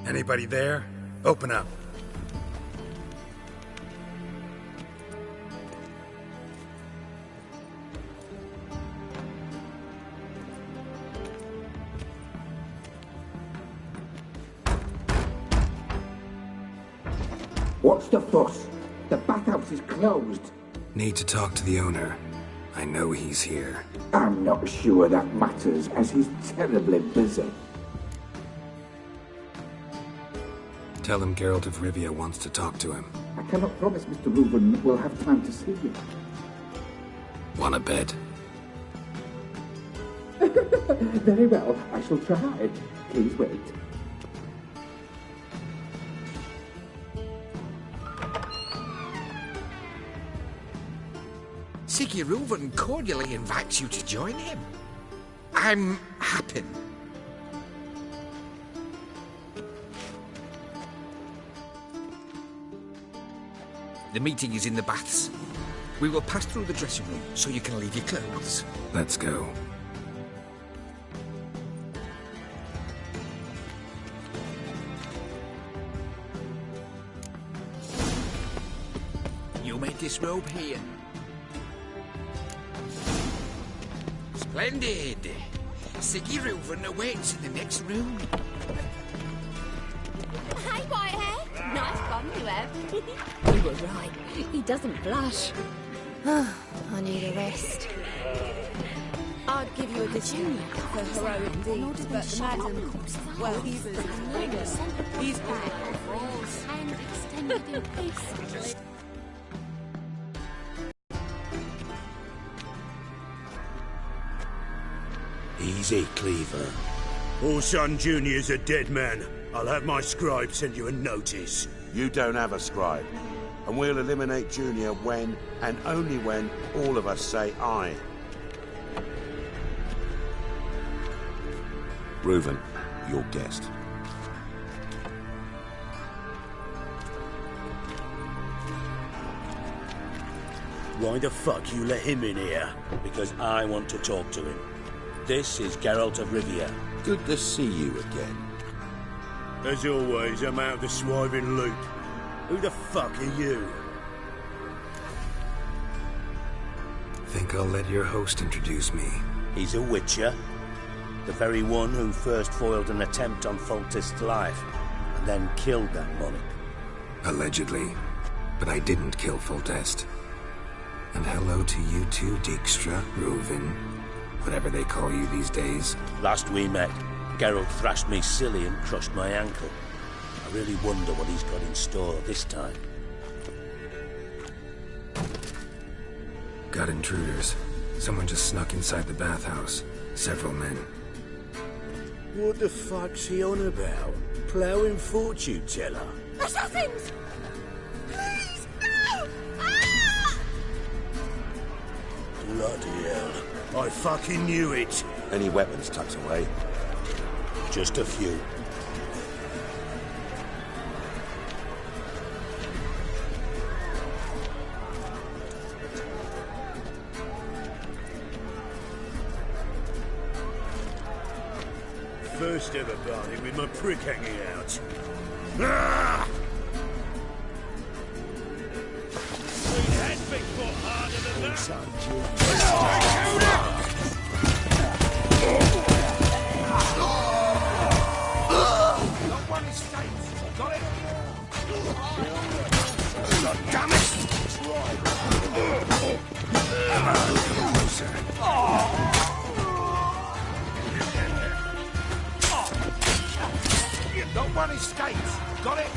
Anybody there? Open up. What's the fuss? The bathhouse is closed. Need to talk to the owner. I know he's here. I'm not sure that matters, as he's terribly busy. Tell him Geralt of Rivia wants to talk to him. I cannot promise Mr. Reuben will have time to see you. Want a bed? Very well, I shall try. Please wait. Siggy Reuben cordially invites you to join him. I'm happy. The meeting is in the baths. We will pass through the dressing room so you can leave your clothes. Let's go. You may disrobe here. Splendid! Siggy Reuben awaits in the next room. Hey, Whitehair. Nice bum you have. You were right. He doesn't blush. I need a rest. I'd give you a discount for heroic deeds, but the madam, well, he's good. And extended in peace. Easy, Cleaver. Orson Jr.'s a dead man. I'll have my scribe send you a notice. You don't have a scribe. And we'll eliminate Junior when, and only when, all of us say aye. Reuben, your guest. Why the fuck you let him in here? Because I want to talk to him. This is Geralt of Rivia. Good to see you again. As always, I'm out of the swiving loop. Who the fuck are you? Think I'll let your host introduce me. He's a Witcher. The very one who first foiled an attempt on Foltest's life, and then killed that monarch. Allegedly. But I didn't kill Foltest. And hello to you too, Dijkstra, Reuven, whatever they call you these days. Last we met, Geralt thrashed me silly and crushed my ankle. I really wonder what he's got in store this time. Got intruders. Someone just snuck inside the bathhouse. Several men. What the fuck's he on about? Ploughing fortune teller? Assassins! Please, no! Ah! Bloody hell. I fucking knew it. Any weapons tucked away? Just a few. First ever party with my prick hanging out. Ah! Damn it! No one escapes. Got it?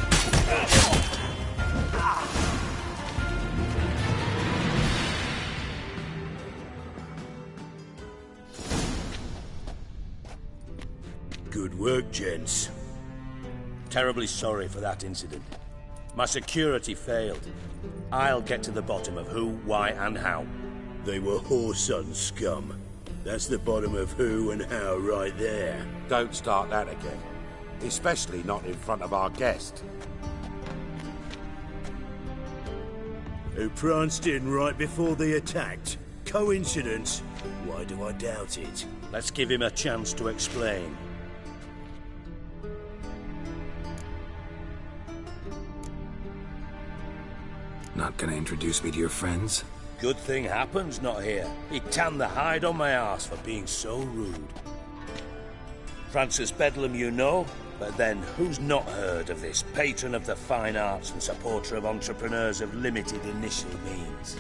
Good work, gents. Terribly sorry for that incident. My security failed. I'll get to the bottom of who, why, and how. They were whoreson scum. That's the bottom of who and how right there. Don't start that again. Especially not in front of our guest. Who pranced in right before they attacked. Coincidence? Why do I doubt it? Let's give him a chance to explain. Not gonna introduce me to your friends? Good thing happens not here. He'd tan the hide on my arse for being so rude. Francis Bedlam you know, but then who's not heard of this patron of the fine arts and supporter of entrepreneurs of limited initial means?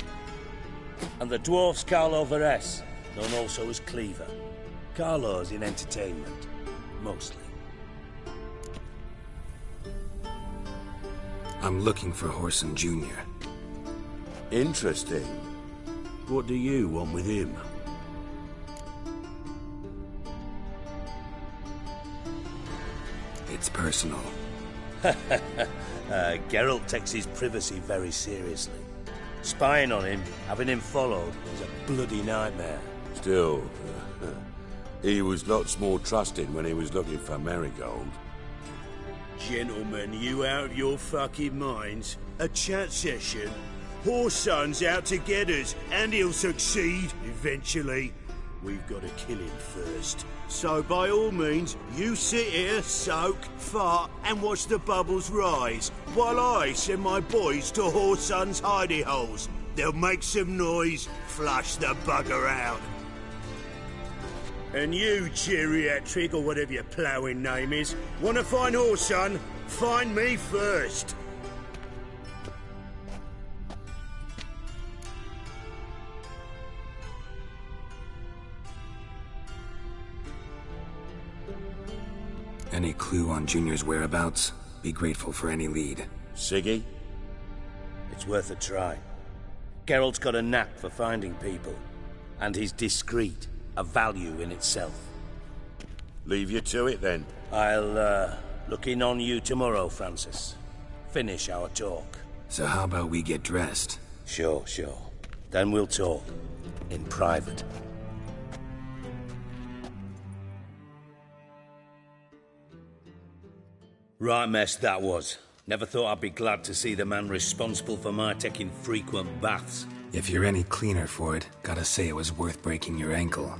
And the dwarf's Carlo Veres, known also as Cleaver. Carlo's in entertainment, mostly. I'm looking for Horson Jr. Interesting. What do you want with him? It's personal. Geralt takes his privacy very seriously. Spying on him, having him followed, is a bloody nightmare. Still, he was lots more trusting when he was looking for Marigold. Gentlemen, you out of your fucking minds? A chat session? Horson's out to get us, and he'll succeed, eventually. We've got to kill him first. So by all means, you sit here, soak, fart, and watch the bubbles rise, while I send my boys to Horson's hidey holes. They'll make some noise, flush the bugger out. And you, geriatric, or whatever your ploughing name is, want to find Horson? Find me first. Any clue on Junior's whereabouts? Be grateful for any lead. Siggy? It's worth a try. Geralt's got a knack for finding people. And he's discreet, a value in itself. Leave you to it, then. I'll, look in on you tomorrow, Francis. Finish our talk. So how about we get dressed? Sure. Then we'll talk. In private. Right mess that was. Never thought I'd be glad to see the man responsible for my taking frequent baths. If you're any cleaner for it, gotta say it was worth breaking your ankle.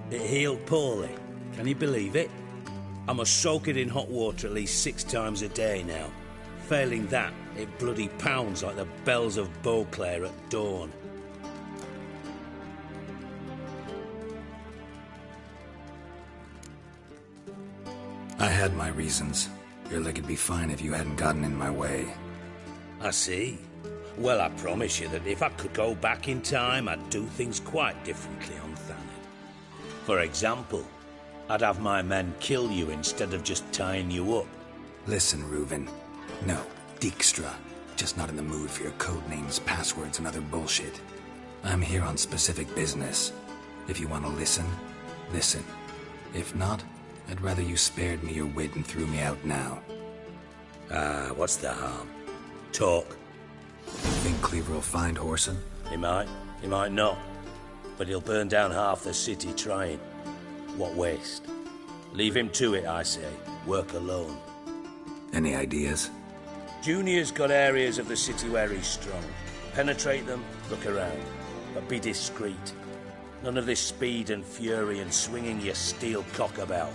It healed poorly. Can you believe it? I must soak it in hot water at least 6 times a day now. Failing that, it bloody pounds like the bells of Beauclair at dawn. I had my reasons. Your leg'd be fine if you hadn't gotten in my way. I see. Well, I promise you that if I could go back in time, I'd do things quite differently on Thanet. For example, I'd have my men kill you instead of just tying you up. Listen, Reuven. No, Dijkstra. Just not in the mood for your code names, passwords, and other bullshit. I'm here on specific business. If you want to listen, listen. If not, I'd rather you spared me your wit and threw me out now. What's the harm? Talk. Think Cleaver will find Horson? He might not. But he'll burn down half the city trying. What waste? Leave him to it, I say. Work alone. Any ideas? Junior's got areas of the city where he's strong. Penetrate them, look around. But be discreet. None of this speed and fury and swinging your steel cock about.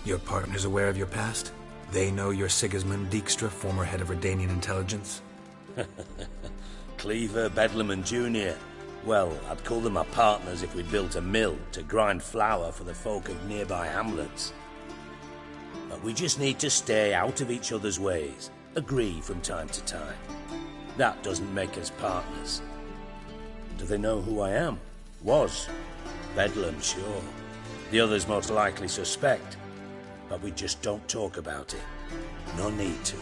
Your partner's aware of your past? They know you're Sigismund Dijkstra, former head of Redanian intelligence? Cleaver, Bedlam and Junior. Well, I'd call them our partners if we'd built a mill to grind flour for the folk of nearby hamlets. But we just need to stay out of each other's ways. Agree from time to time. That doesn't make us partners. Do they know who I am? Was. Bedlam, sure. The others most likely suspect. But we just don't talk about it. No need to.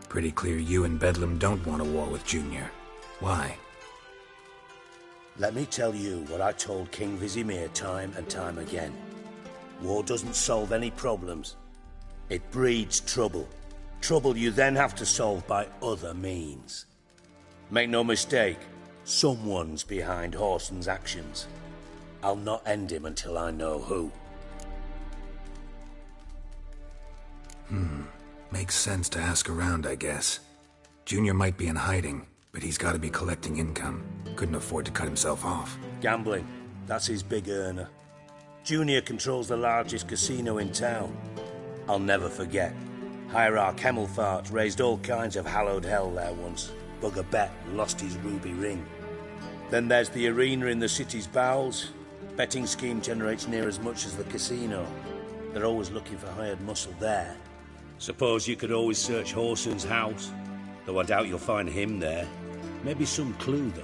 Pretty clear you and Bedlam don't want a war with Junior. Why? Let me tell you what I told King Vizimir time and time again. War doesn't solve any problems. It breeds trouble. Trouble you then have to solve by other means. Make no mistake, someone's behind Horson's actions. I'll not end him until I know who. Makes sense to ask around, I guess. Junior might be in hiding, but he's got to be collecting income. Couldn't afford to cut himself off. Gambling, that's his big earner. Junior controls the largest casino in town. I'll never forget. Hierarch Hemmelfart raised all kinds of hallowed hell there once. Bugger bet lost his ruby ring. Then there's the arena in the city's bowels. Betting scheme generates near as much as the casino. They're always looking for hired muscle there. Suppose you could always search Horson's house, though I doubt you'll find him there. Maybe some clue, though.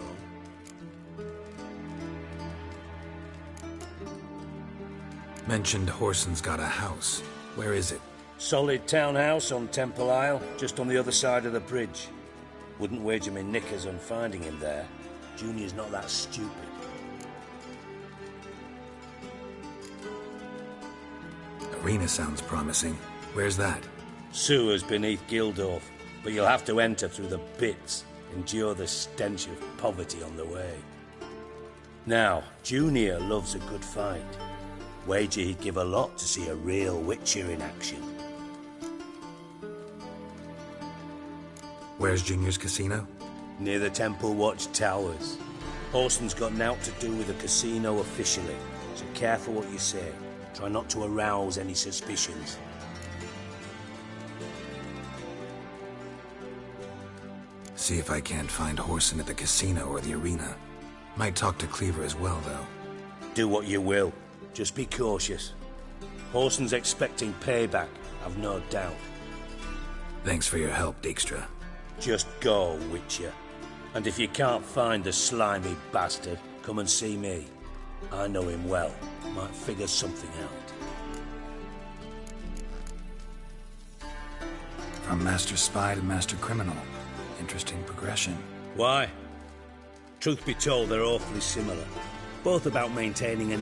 Mentioned Horson's got a house. Where is it? Solid townhouse on Temple Isle, just on the other side of the bridge. Wouldn't wager me knickers on finding him there. Junior's not that stupid. Arena sounds promising. Where's that? Sewers beneath Gildorf, but you'll have to enter through the pits, endure the stench of poverty on the way. Now, Junior loves a good fight. Wager he'd give a lot to see a real Witcher in action. Where's Junior's casino? Near the Temple Watch Towers. Horson's got naught to do with the casino officially, so careful what you say. Try not to arouse any suspicions. See if I can't find Horson at the casino or the arena. Might talk to Cleaver as well, though. Do what you will. Just be cautious. Horson's expecting payback, I've no doubt. Thanks for your help, Dijkstra. Just go, Witcher. And if you can't find the slimy bastard, come and see me. I know him well. Might figure something out. From Master Spy to Master Criminal. Interesting progression. Why? Truth be told, they're awfully similar. Both about maintaining an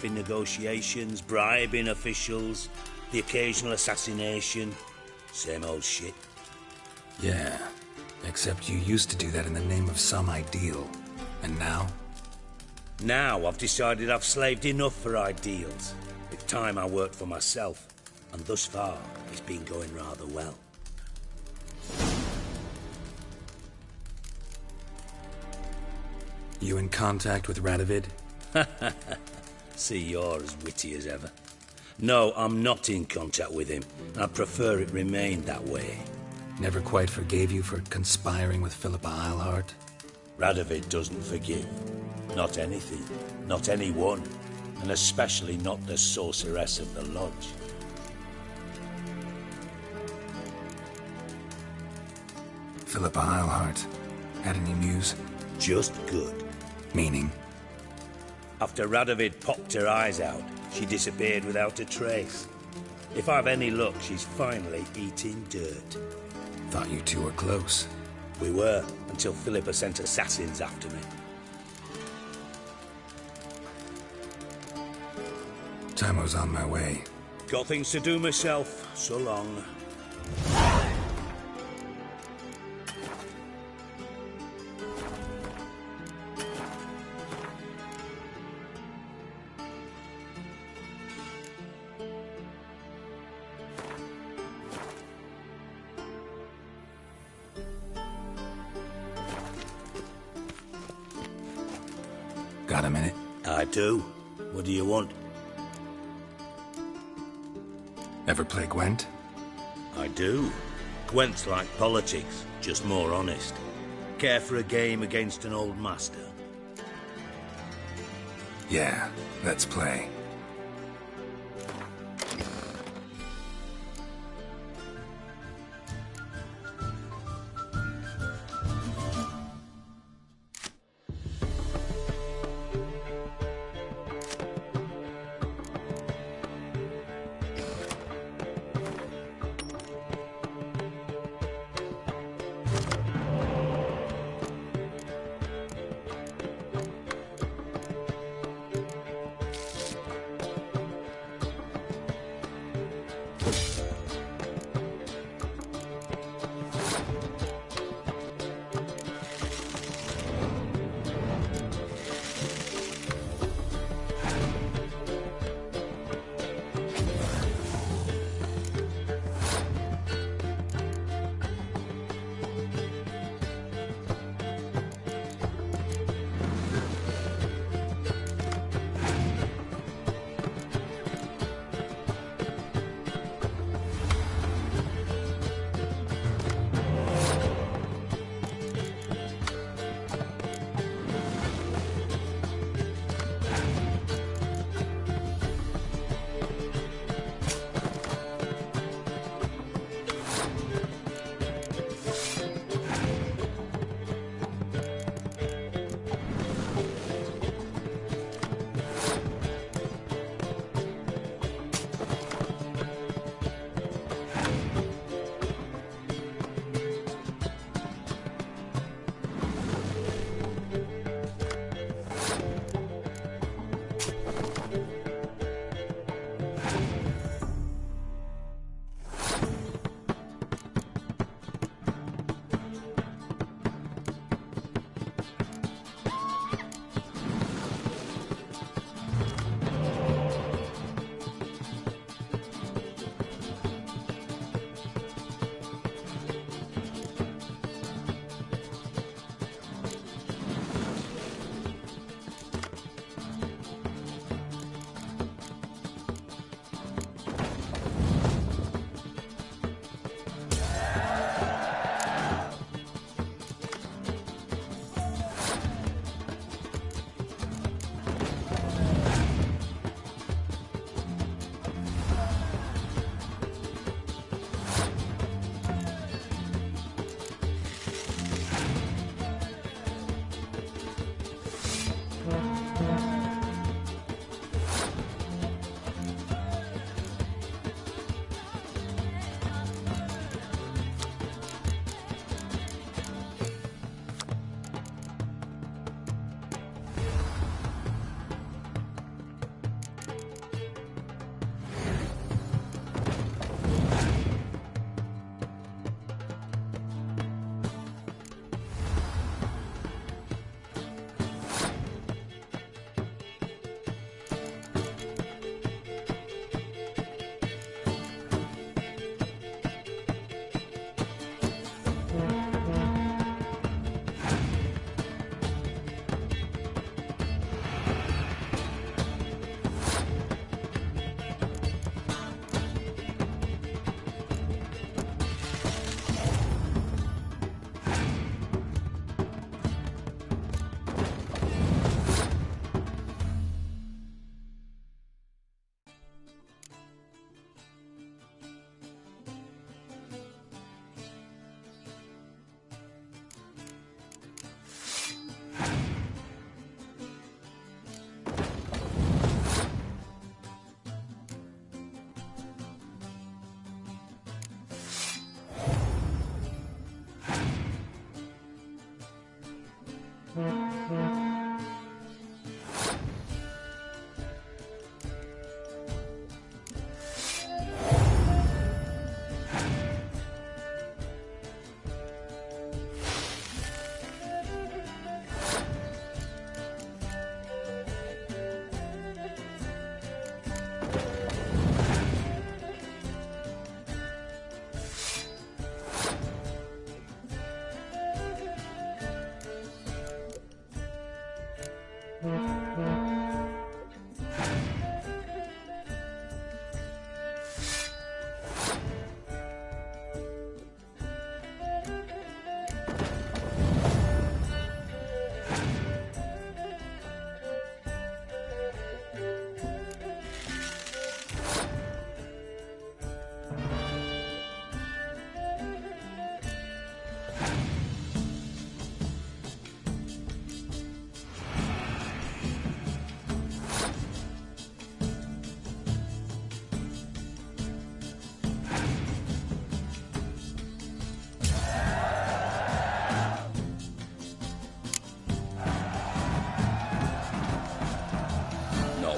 in negotiations, bribing officials, the occasional assassination. Same old shit. Yeah, except you used to do that in the name of some ideal. And now? Now I've decided I've slaved enough for ideals. It's time I worked for myself. And thus far, it's been going rather well. You in contact with Radovid? See, you're as witty as ever. No, I'm not in contact with him. I'd prefer it remained that way. Never quite forgave you for conspiring with Philippa Eilhart? Radovid doesn't forgive. Not anything. Not anyone. And especially not the sorceress of the Lodge. Philippa Eilhart. Had any news? Just good. Meaning? After Radovid popped her eyes out, she disappeared without a trace. If I've any luck, she's finally eating dirt. Thought you two were close. We were, until Philippa sent assassins after me. Time's on my way. Got things to do myself. So long. Got a minute? I do. What do you want? Ever play Gwent? I do. Gwent's like politics, just more honest. Care for a game against an old master? Yeah, let's play.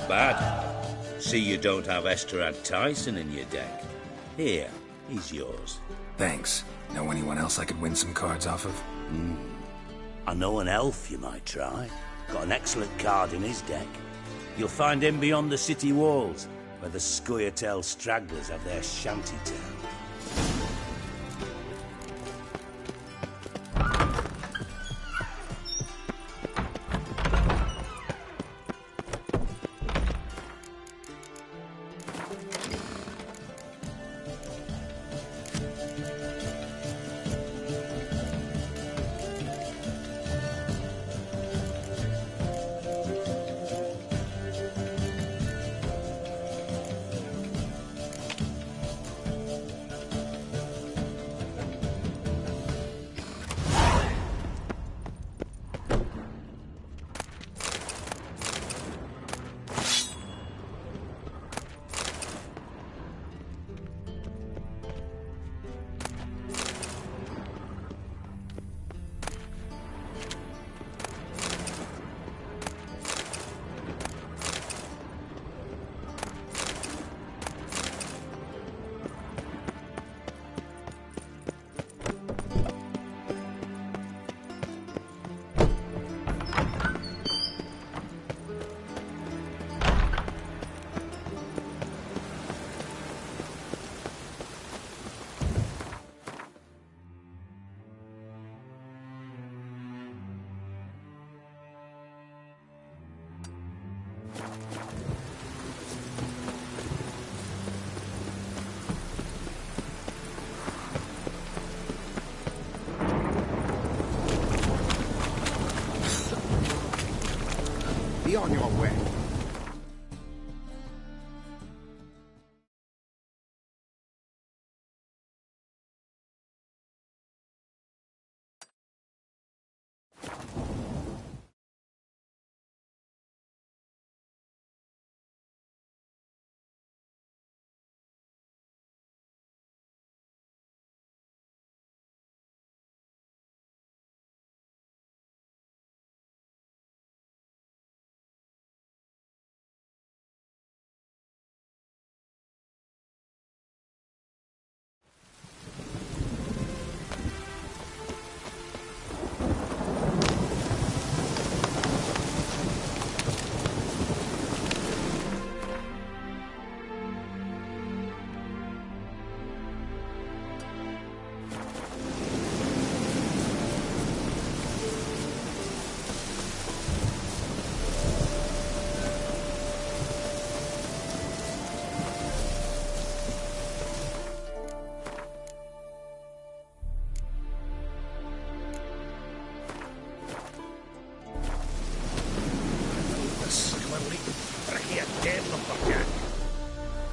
Bad. See you don't have Esterad Tyson in your deck. Here, he's yours. Thanks. Know anyone else I could win some cards off of? I know an elf you might try. Got an excellent card in his deck. You'll find him beyond the city walls, where the Scoia'tael stragglers have their shanty town. Be on your way.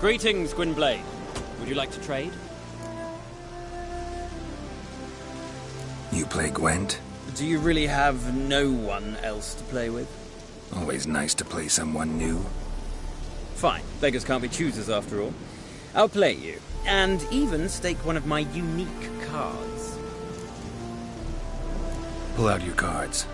Greetings, Gwynblade. Would you like to trade? You play Gwent? Do you really have no one else to play with? Always nice to play someone new. Fine. Beggars can't be choosers after all. I'll play you, and even stake one of my unique cards. Pull out your cards.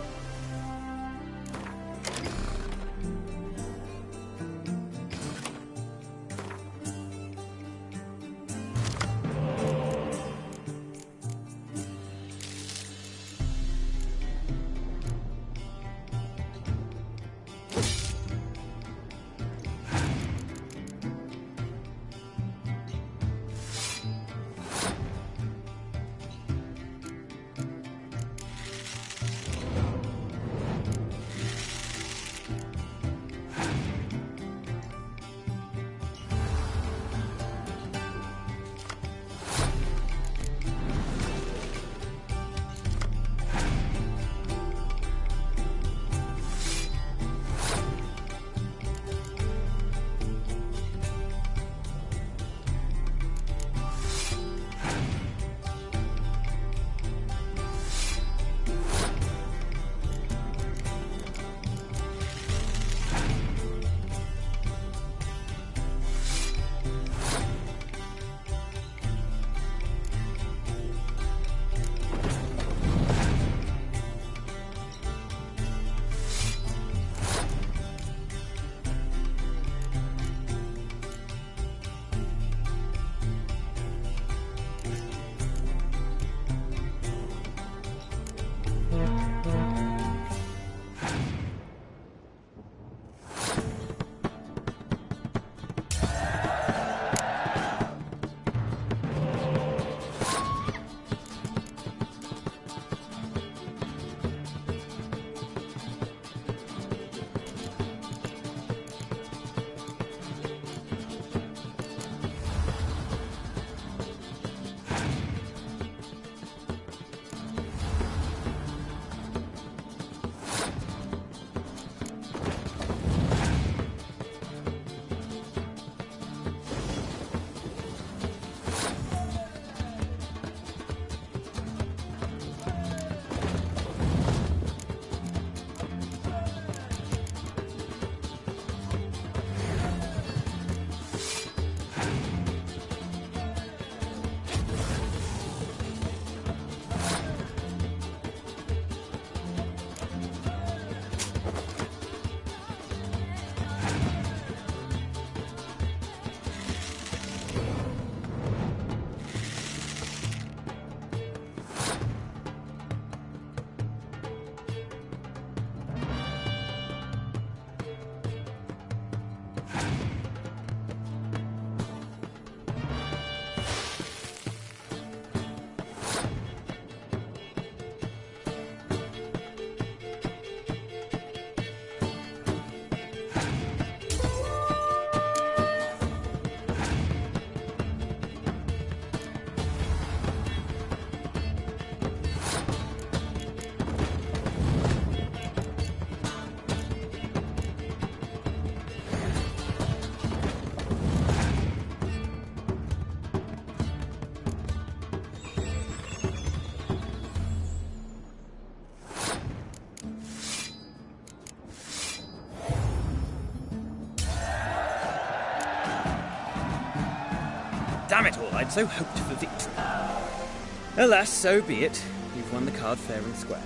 Damn it all, I'd so hoped for victory. Alas, so be it. You've won the card fair and square.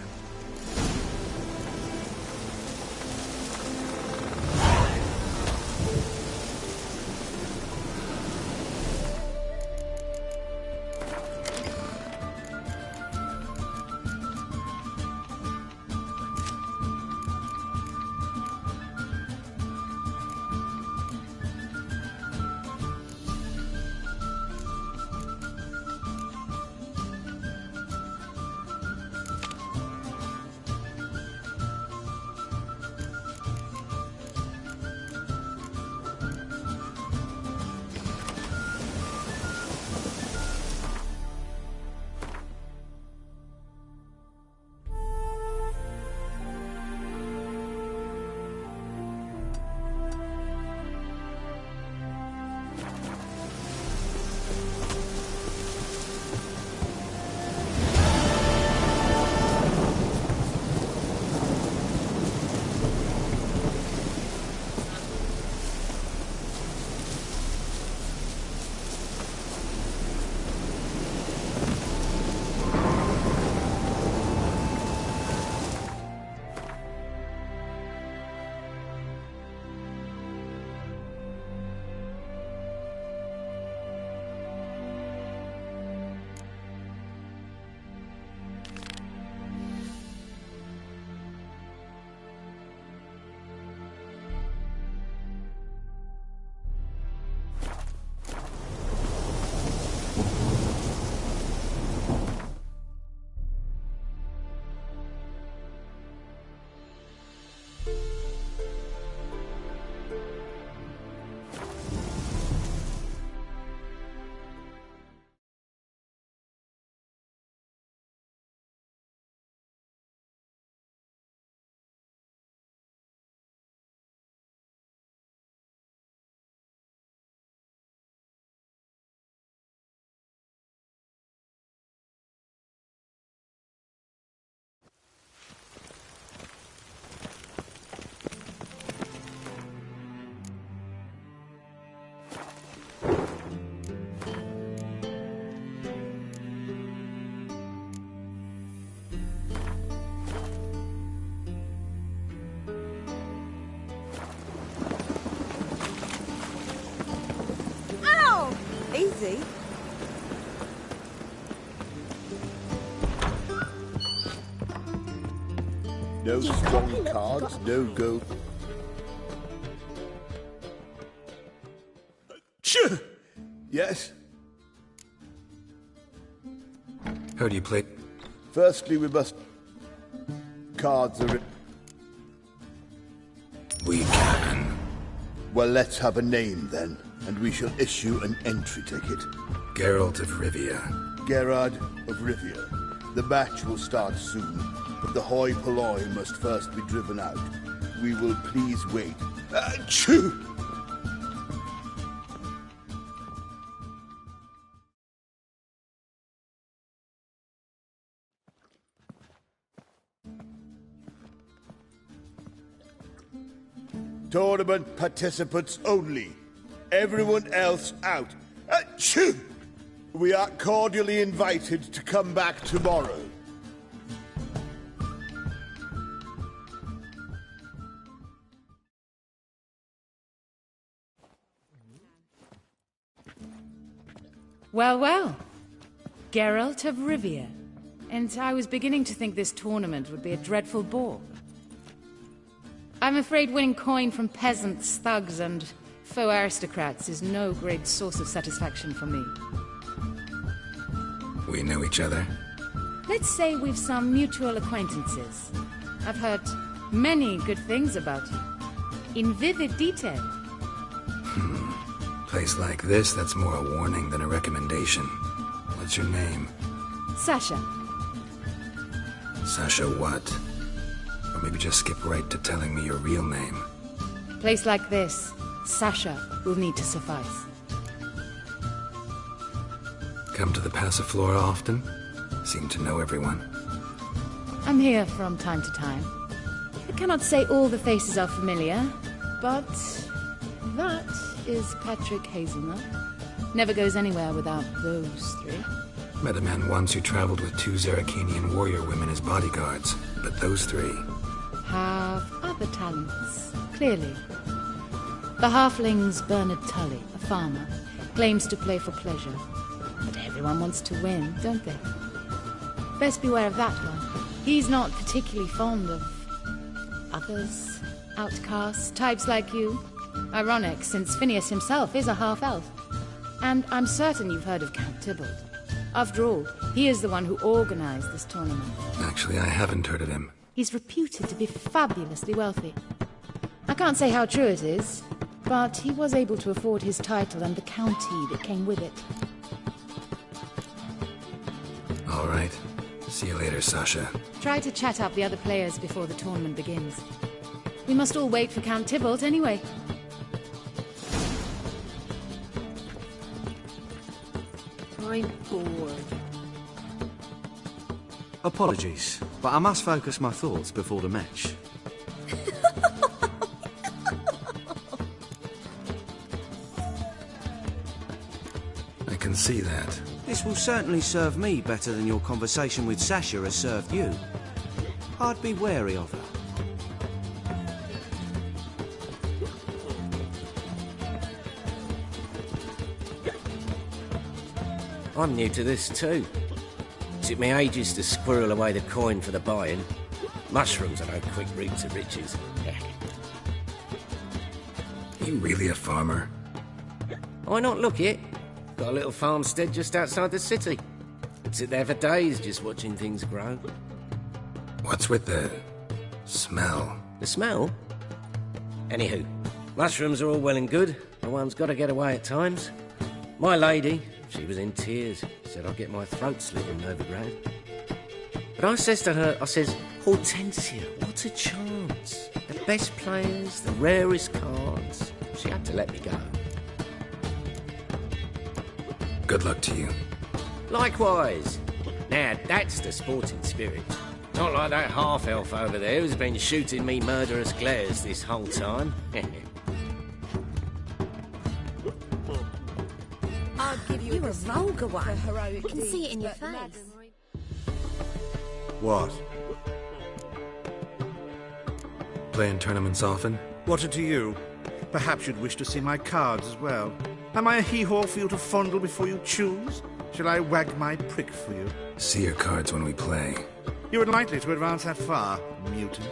Easy. No strong cards, no go. Yes? How do you play? Firstly, we must... Cards are... We can. Well, let's have a name then, and we shall issue an entry ticket. Geralt of Rivia. Gerard of Rivia. The match will start soon, but the hoi polloi must first be driven out. We will please wait. Achoo! Tournament participants only. Everyone else out. Achoo! We are cordially invited to come back tomorrow. Well, well. Geralt of Rivia. And I was beginning to think this tournament would be a dreadful bore. I'm afraid winning coin from peasants, thugs, and faux aristocrats is no great source of satisfaction for me. We know each other? Let's say we've some mutual acquaintances. I've heard many good things about you. In vivid detail. Place like this, that's more a warning than a recommendation. What's your name? Sasha. Sasha what? Or maybe just skip right to telling me your real name. Place like this, Sasha will need to suffice. Come to the Passiflora often? Seem to know everyone. I'm here from time to time. I cannot say all the faces are familiar, but that is Patrick Hazelnut. Never goes anywhere without those three. Met a man once who traveled with 2 Zerrikanian warrior women as bodyguards, but those 3... Have other talents, clearly. The halfling's Bernard Tully, a farmer, claims to play for pleasure. But everyone wants to win, don't they? Best beware of that one. He's not particularly fond of others, outcasts, types like you. Ironic, since Phineas himself is a half-elf. And I'm certain you've heard of Count Tybalt. After all, he is the one who organized this tournament. Actually, I haven't heard of him. He's reputed to be fabulously wealthy. I can't say how true it is, but he was able to afford his title and the county that came with it. All right. See you later, Sasha. Try to chat up the other players before the tournament begins. We must all wait for Count Tybalt anyway. I'm bored. Apologies, but I must focus my thoughts before the match. I can see that. This will certainly serve me better than your conversation with Sasha has served you. I'd be wary of her. I'm new to this too. Took me ages to squirrel away the coin for the buy-in. Mushrooms are no quick route to riches. You really a farmer? Why not look it? Got a little farmstead just outside the city. I'd sit there for days just watching things grow. What's with the smell? The smell? Anywho, mushrooms are all well and good, but one's got to get away at times. My lady, she was in tears, said I'd get my throat slit in overground. But I says to her, Hortensia, what a chance. The best players, the rarest cards. She had to let me go. Good luck to you. Likewise. Now, that's the sporting spirit. Not like that half-elf over there who's been shooting me murderous glares this whole time. I'll give you a vulgar one. I can see it in your face. What? Playing tournaments often? What to you? Perhaps you'd wish to see my cards as well. Am I a hee-haw for you to fondle before you choose? Shall I wag my prick for you? See your cards when we play. You unlikely to advance that far, mutant.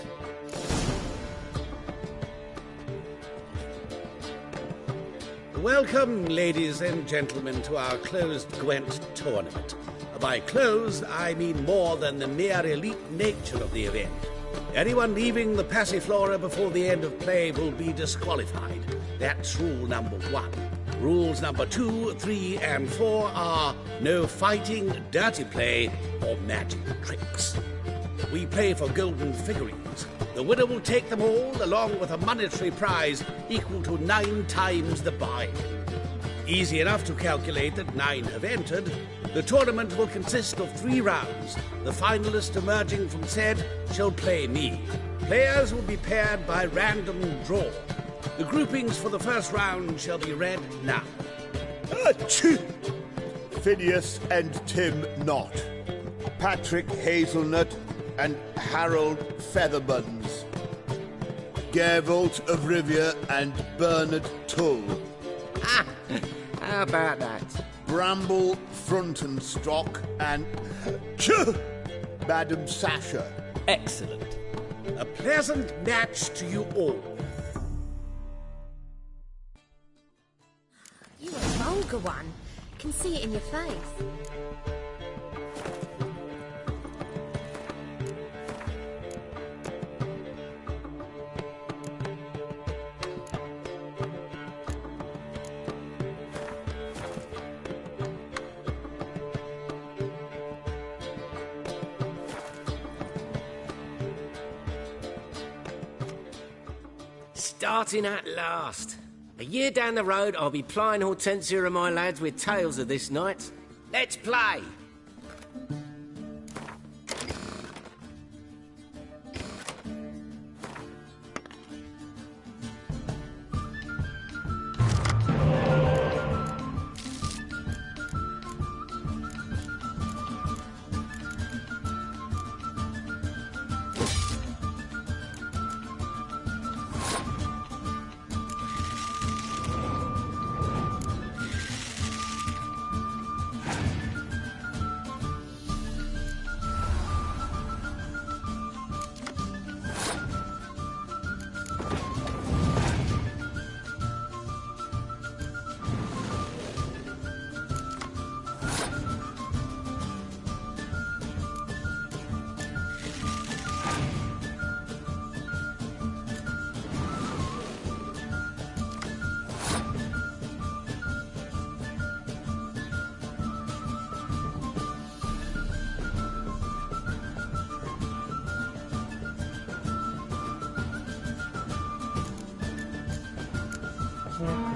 Welcome, ladies and gentlemen, to our closed Gwent tournament. By closed, I mean more than the mere elite nature of the event. Anyone leaving the Passiflora before the end of play will be disqualified. That's rule number 1. Rules number 2, 3, and 4 are no fighting, dirty play, or magic tricks. We play for golden figurines. The winner will take them all, along with a monetary prize equal to 9 times the buy. Easy enough to calculate that 9 have entered. The tournament will consist of 3 rounds. The finalist emerging from said shall play me. Players will be paired by random draw. The groupings for the first round shall be read now. Phineas and Tim Knott. Patrick Hazelnut and Harold Featherbuns. Geralt of Rivia and Bernard Tull. How about that? Bramble Frontenstock and Madam Sasha. Excellent. A pleasant match to you all. You a vulgar one. Can see it in your face. Starting at last. A year down the road, I'll be plying Hortensia and my lads with tales of this night. Let's play! So,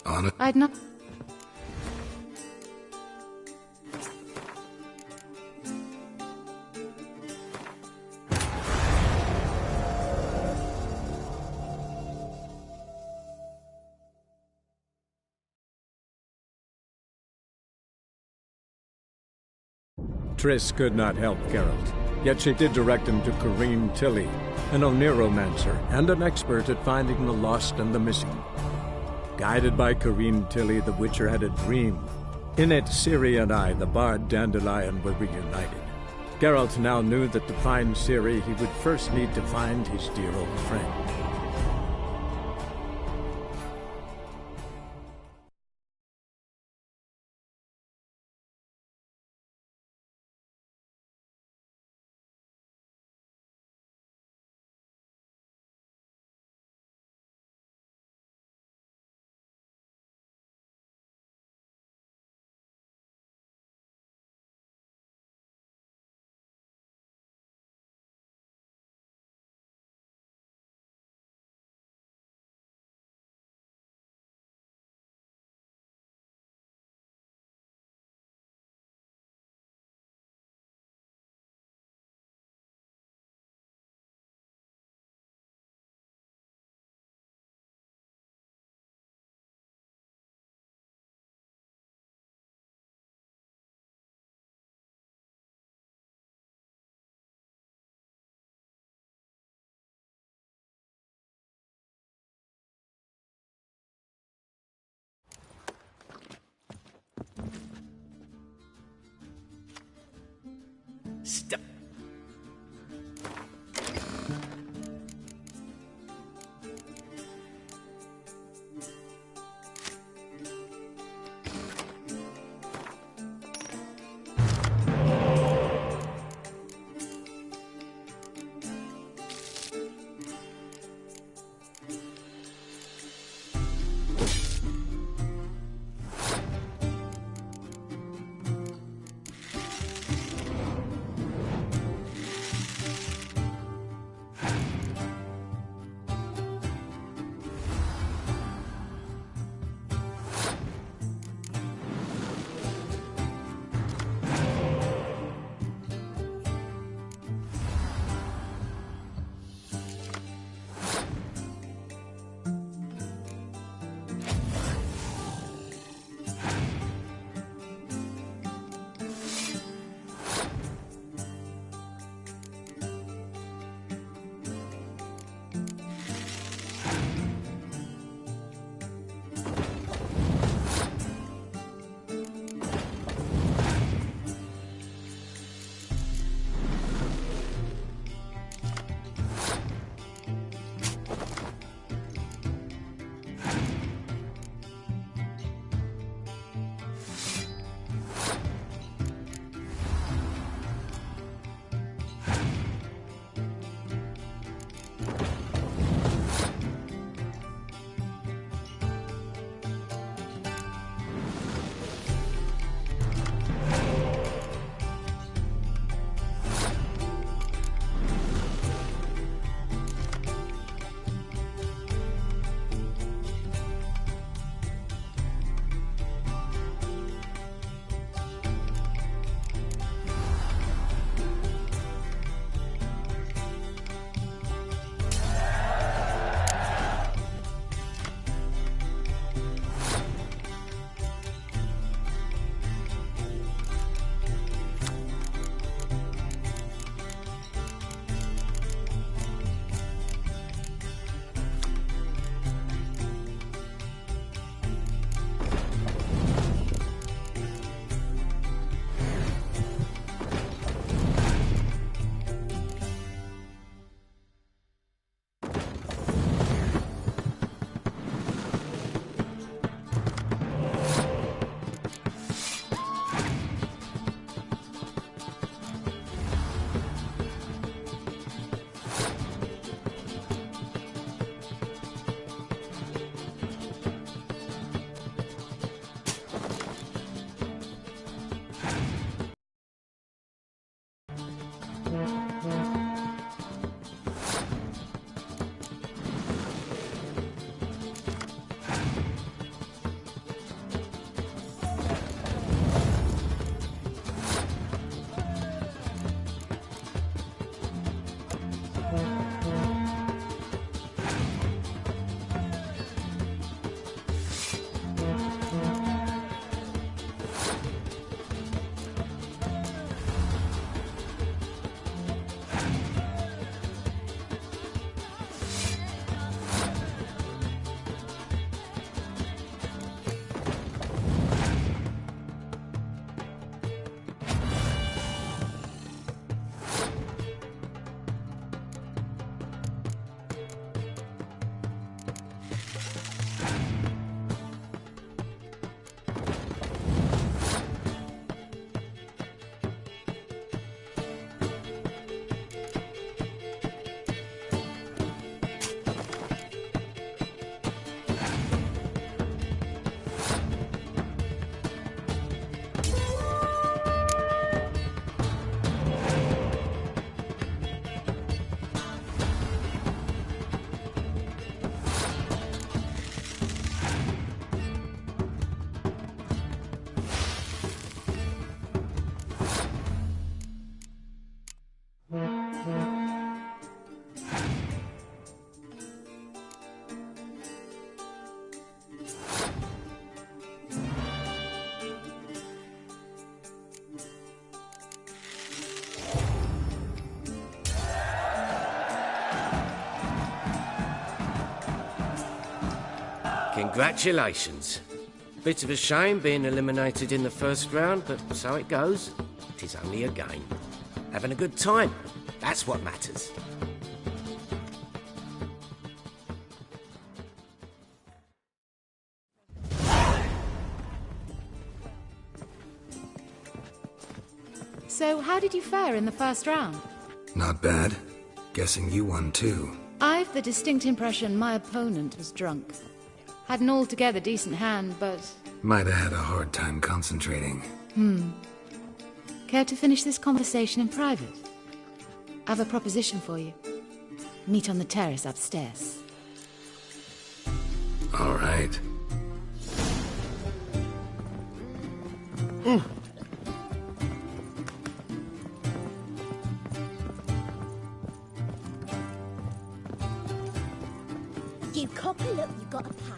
On it. I'd not... Triss could not help Geralt, yet she did direct him to Corrine Tilly, an Oneiromancer and an expert at finding the lost and the missing. Guided by Corrine Tilly, the Witcher had a dream. In it, Ciri and I, the bard Dandelion, were reunited. Geralt now knew that to find Ciri, he would first need to find his dear old friend. stuff. Congratulations. Bit of a shame being eliminated in the first round, but so it goes. It is only a game. having a good time. That's what matters. So, how did you fare in the first round? Not bad. Guessing you won too. I've the distinct impression my opponent was drunk. Had an altogether decent hand, but... Might have had a hard time concentrating. Care to finish this conversation in private? I've a proposition for you. Meet on the terrace upstairs. All right. You cock a look, you got a pie.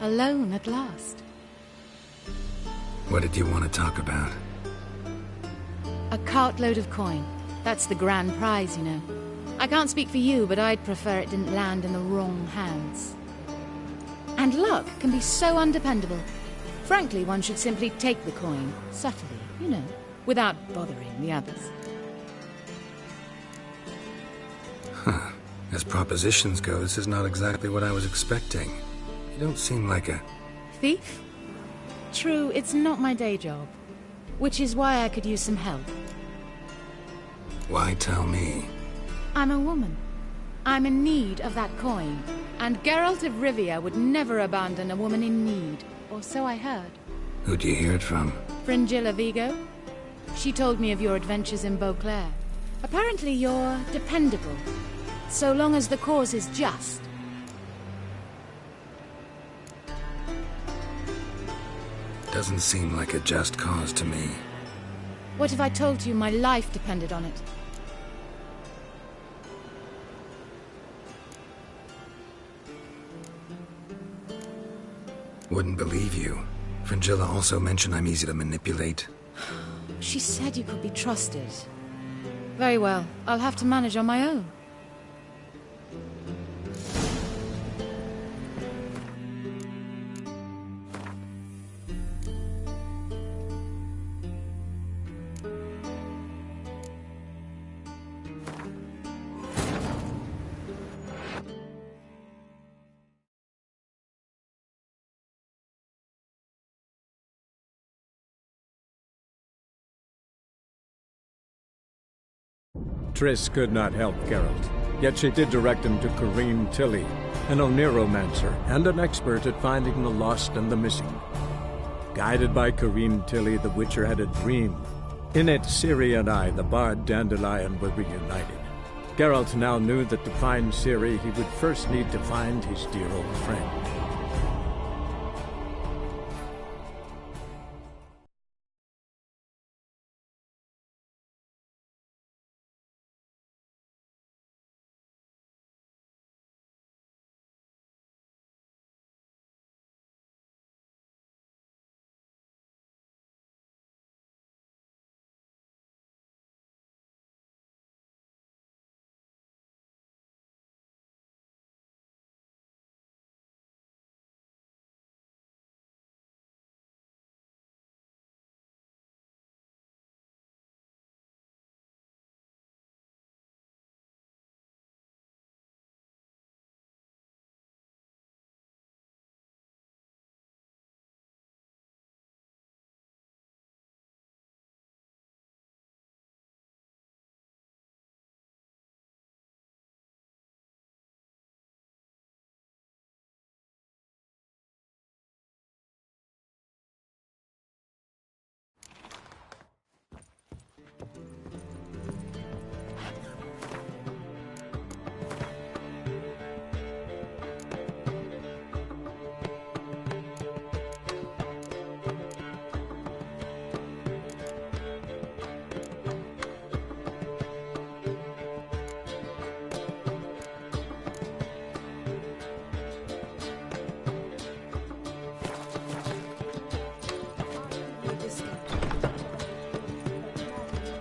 Alone at last. What did you want to talk about? A cartload of coin. That's the grand prize, you know. I can't speak for you, but I'd prefer it didn't land in the wrong hands. And luck can be so undependable. Frankly, one should simply take the coin, subtly, you know, without bothering the others. Huh. As propositions go, this is not exactly what I was expecting. You don't seem like a... Thief? True, it's not my day job. Which is why I could use some help. Why tell me? I'm a woman. I'm in need of that coin. And Geralt of Rivia would never abandon a woman in need. Or so I heard. Who'd you hear it from? Fringilla Vigo. She told me of your adventures in Beauclair. Apparently you're dependable. So long as the cause is just. Doesn't seem like a just cause to me. What if I told you my life depended on it? Wouldn't believe you. Fringilla also mentioned I'm easy to manipulate. She said you could be trusted. Very well. I'll have to manage on my own. Triss could not help Geralt, yet she did direct him to Corrine Tilly, an Oneiromancer and an expert at finding the lost and the missing. Guided by Corrine Tilly, the Witcher had a dream. In it, Ciri and I, the bard Dandelion, were reunited. Geralt now knew that to find Ciri, he would first need to find his dear old friend.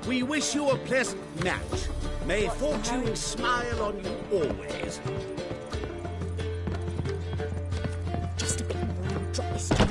We wish you a pleasant match. May fortune smile on you always. Just a bit more and I'll drop this job.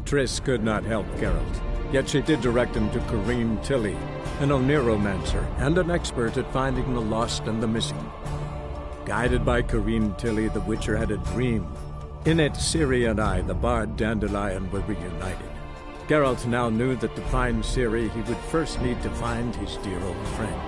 Triss could not help Geralt, yet she did direct him to Corrine Tilly, an Oneiromancer and an expert at finding the lost and the missing. Guided by Corrine Tilly, the Witcher had a dream. In it, Ciri and I, the bard Dandelion, were reunited. Geralt now knew that to find Ciri, he would first need to find his dear old friend.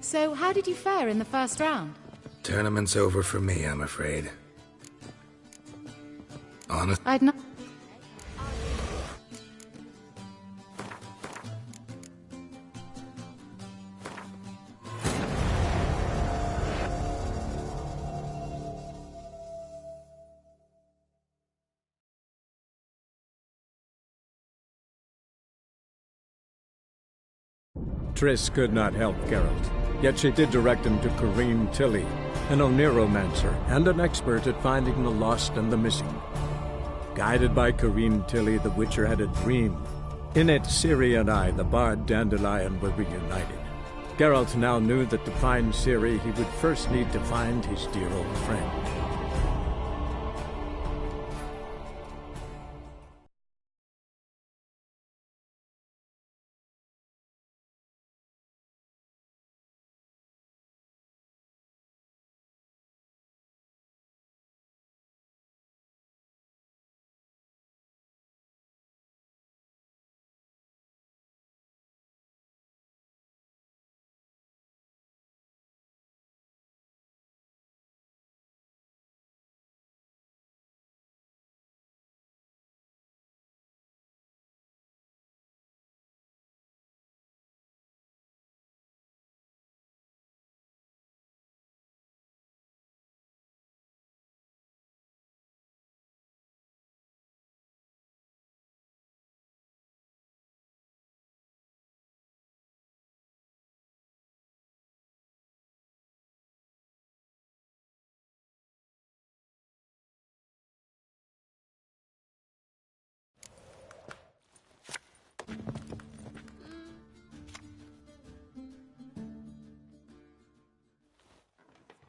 So, how did you fare in the first round? Tournament's over for me, I'm afraid. Honest? I'd not... Triss could not help Geralt, yet she did direct him to Corrine Tilly, an Oneiromancer and an expert at finding the lost and the missing. Guided by Corrine Tilly, the Witcher had a dream. In it, Ciri and I, the bard Dandelion, were reunited. Geralt now knew that to find Ciri, he would first need to find his dear old friend.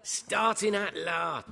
Starting at last.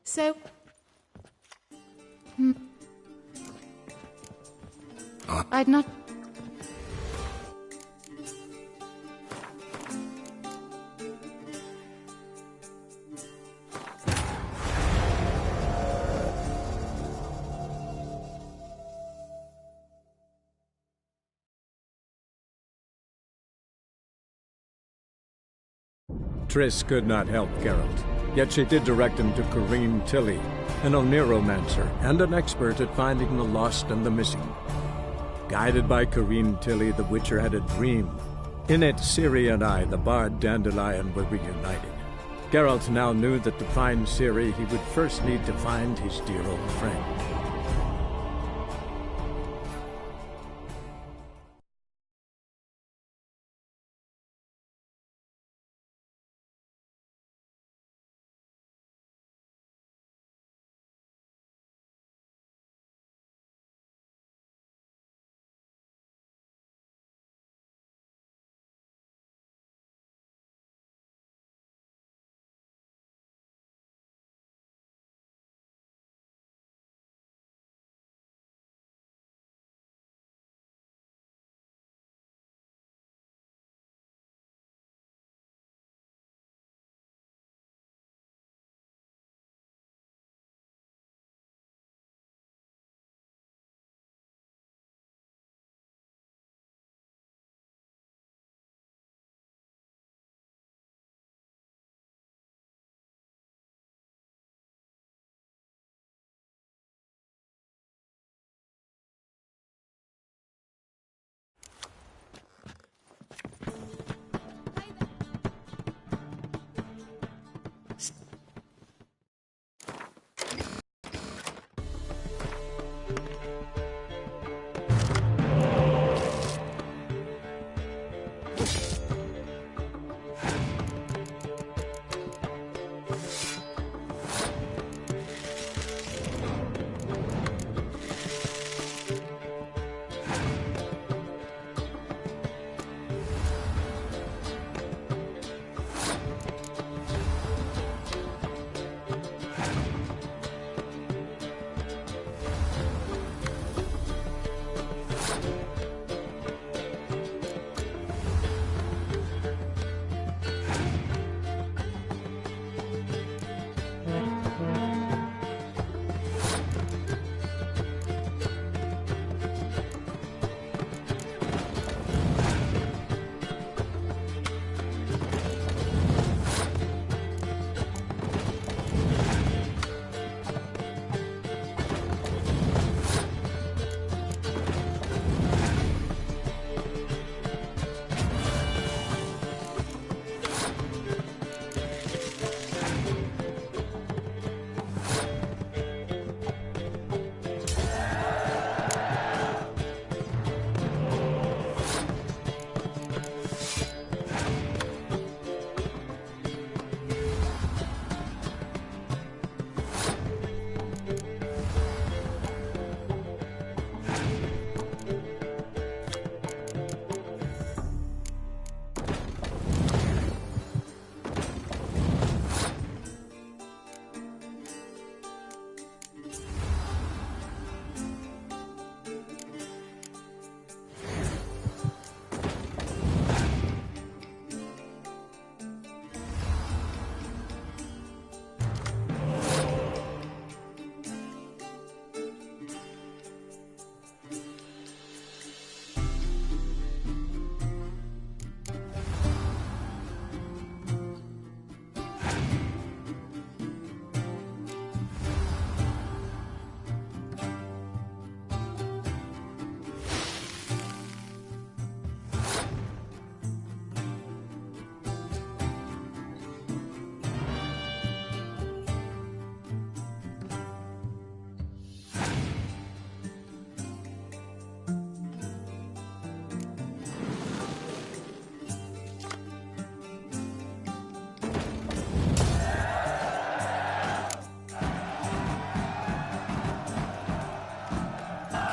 So... I'd not... Triss could not help Geralt, yet she did direct him to Corrine Tilly, an Oneromancer and an expert at finding the lost and the missing. Guided by Corrine Tilly, the Witcher had a dream. In it, Ciri and I, the bard Dandelion, were reunited. Geralt now knew that to find Ciri, he would first need to find his dear old friend.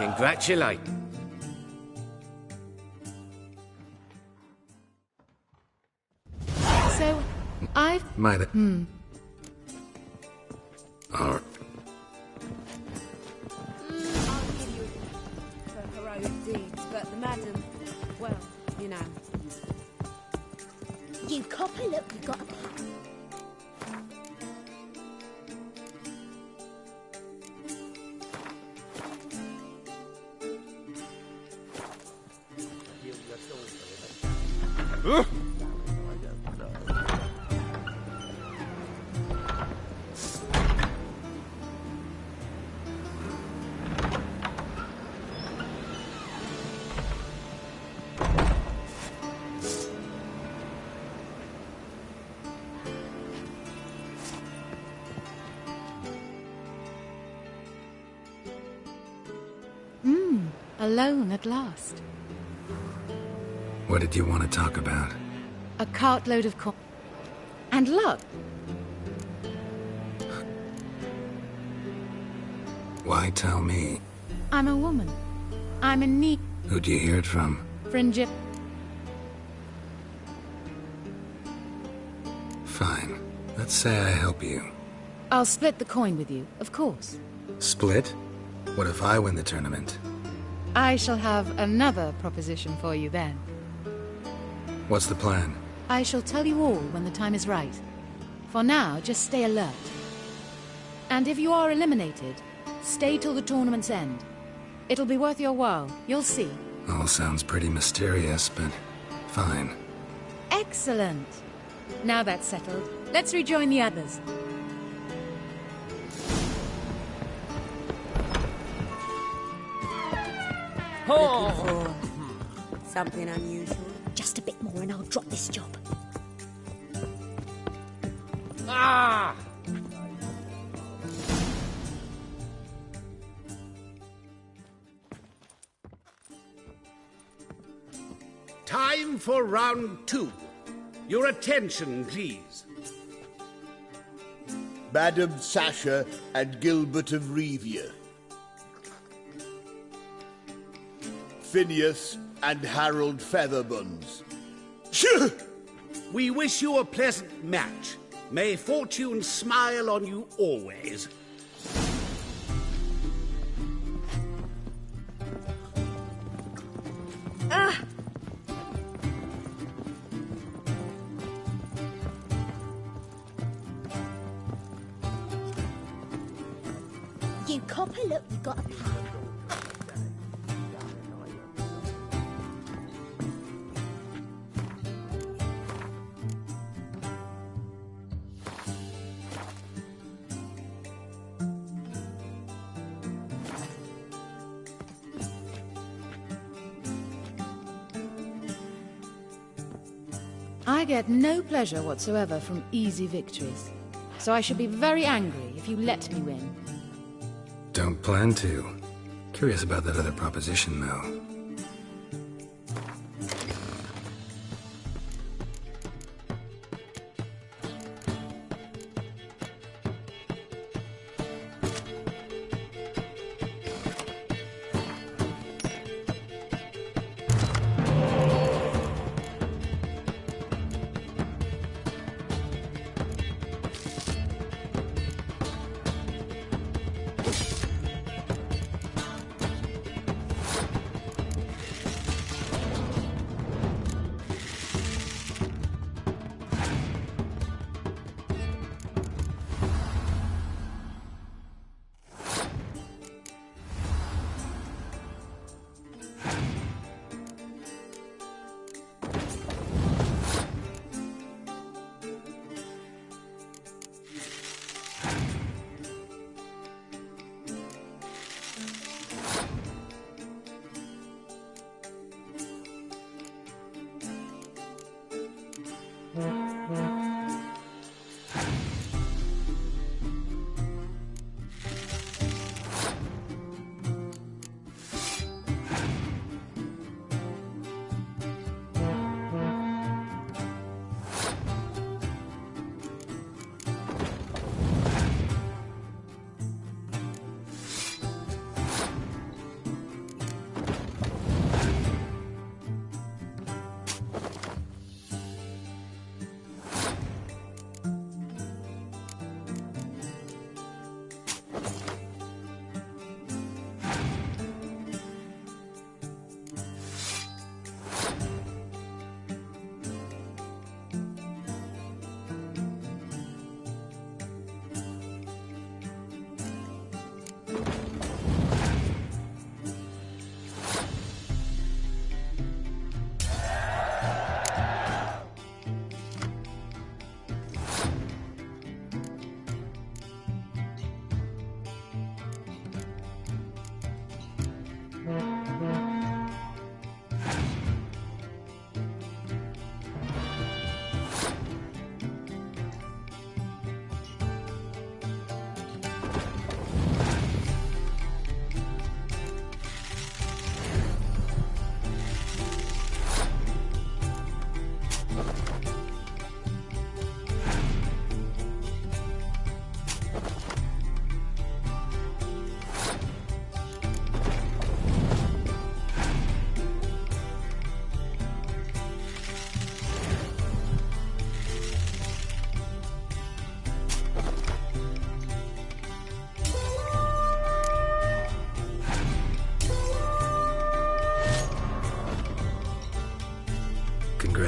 Congratulate. So, I've... Might have... Hmm. Or... I'll give you for heroic deeds, but the madam, well, you know. You copper, look, you got a pet. Alone at last. What did you want to talk about? A cartload of corn. And luck. Why tell me? I'm a woman. I'm in need. Who'd you hear it from? Fringip. Fine. Let's say I help you. I'll split the coin with you, of course. Split? What if I win the tournament? I shall have another proposition for you then. What's the plan? I shall tell you all when the time is right. For now, just stay alert. And if you are eliminated, stay till the tournament's end. It'll be worth your while, you'll see. All sounds pretty mysterious, but fine. Excellent. Now that's settled, let's rejoin the others. Looking for something unusual. Just a bit more and I'll drop this job. Ah! Time for round 2. Your attention, please. Madam Sasha and Gilbert of Revia. Phineas and Harold Featherbones. We wish you a pleasant match. May fortune smile on you always. You copper, look, you got a pal. I get no pleasure whatsoever from easy victories. So I should be very angry if you let me win. Don't plan to. Curious about that other proposition, though.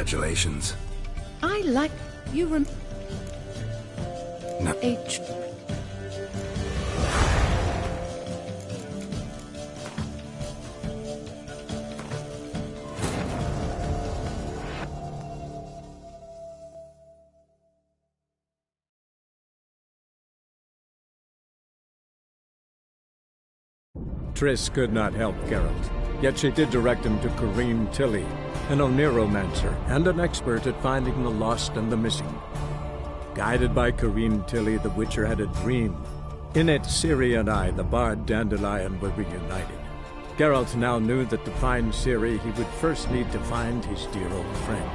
Congratulations. I like you. No. Triss could not help Geralt, yet she did direct him to Corrine Tilly, an Oniromancer and an expert at finding the lost and the missing. Guided by Corrine Tilly, the Witcher had a dream. In it, Ciri and I, the bard Dandelion, were reunited. Geralt now knew that to find Ciri, he would first need to find his dear old friend.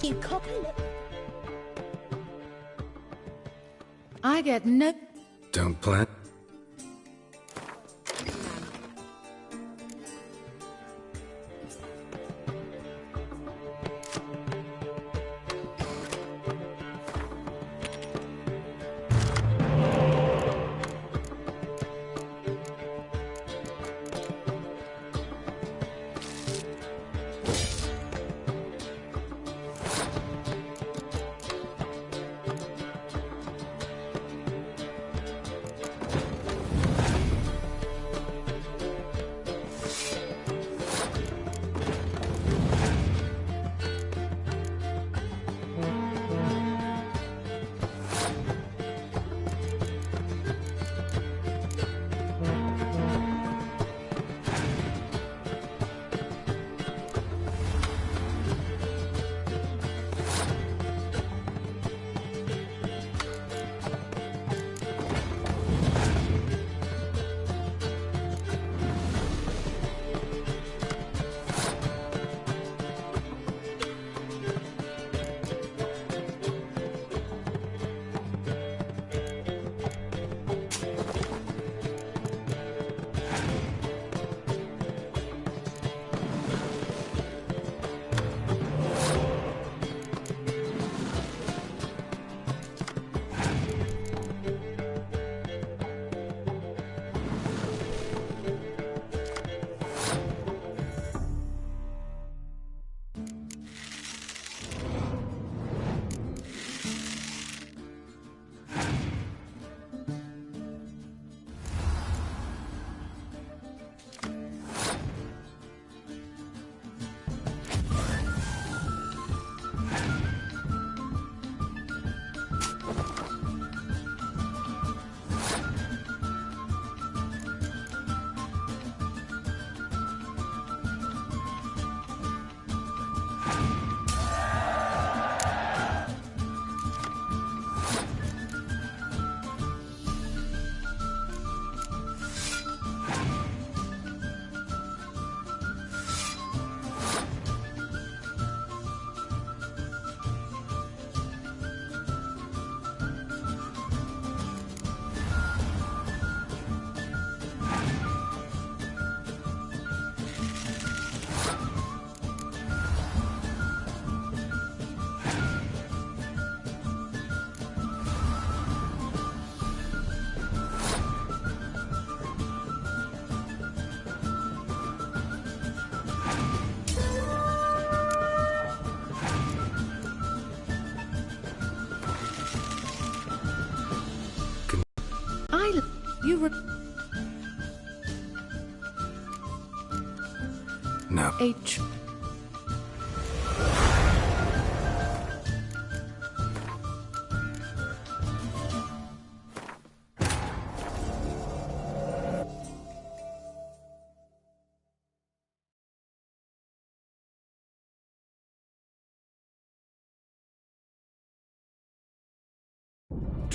You copy? I get no... Don't plan?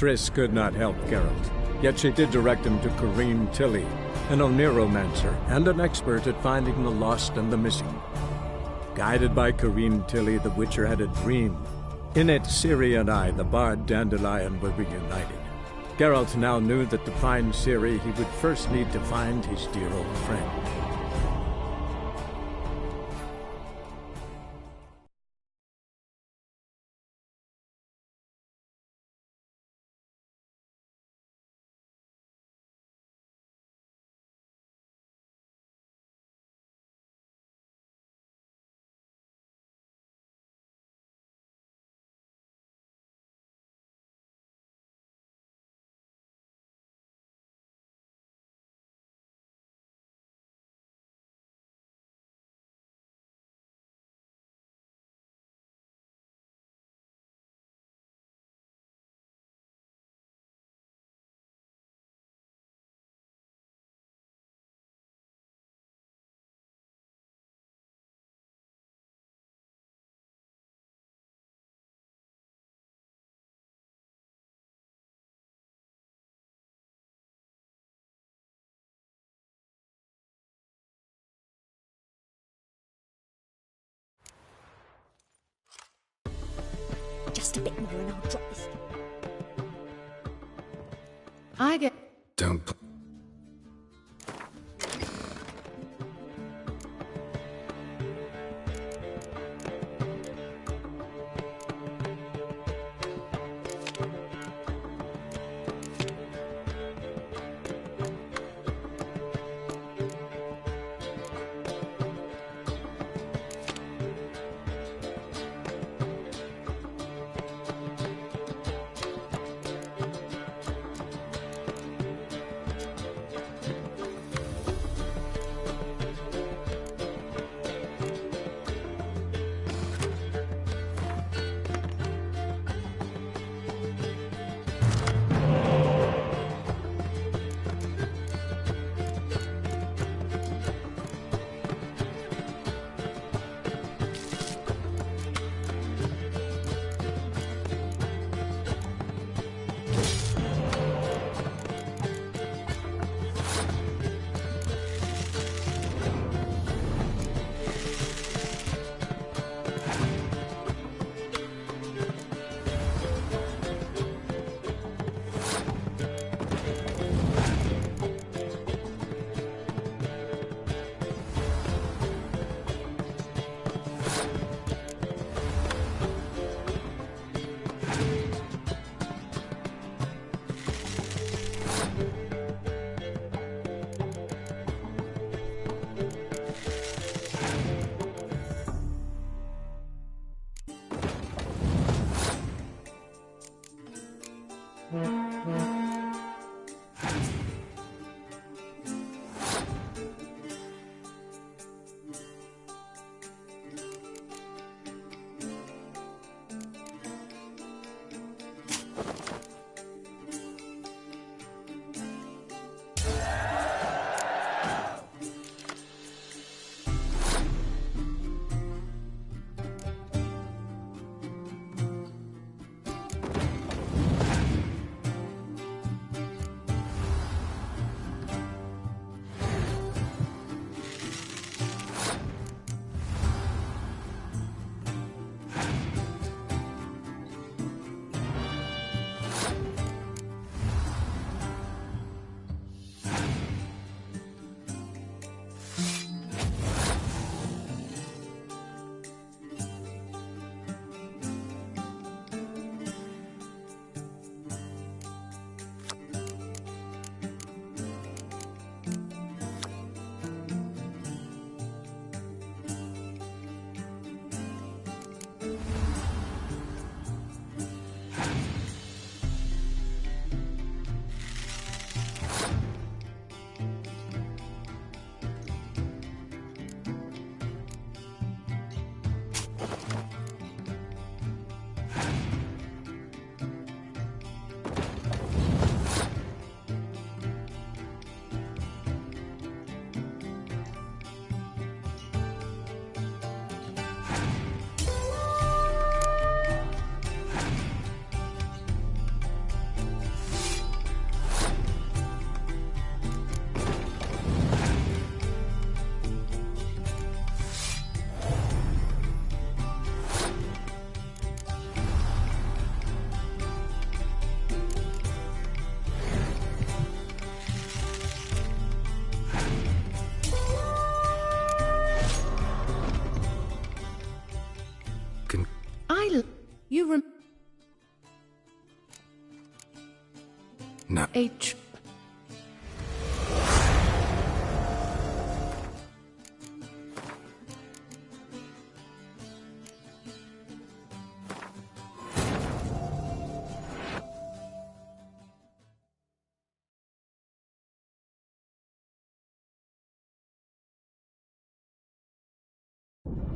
Triss could not help Geralt, yet she did direct him to Corrine Tilly, an Oneromancer and an expert at finding the lost and the missing. Guided by Corrine Tilly, the Witcher had a dream. In it, Ciri and I, the bard Dandelion, were reunited. Geralt now knew that to find Ciri, he would first need to find his dear old friend. Just a bit more and I'll drop this. I get... Don't... You No.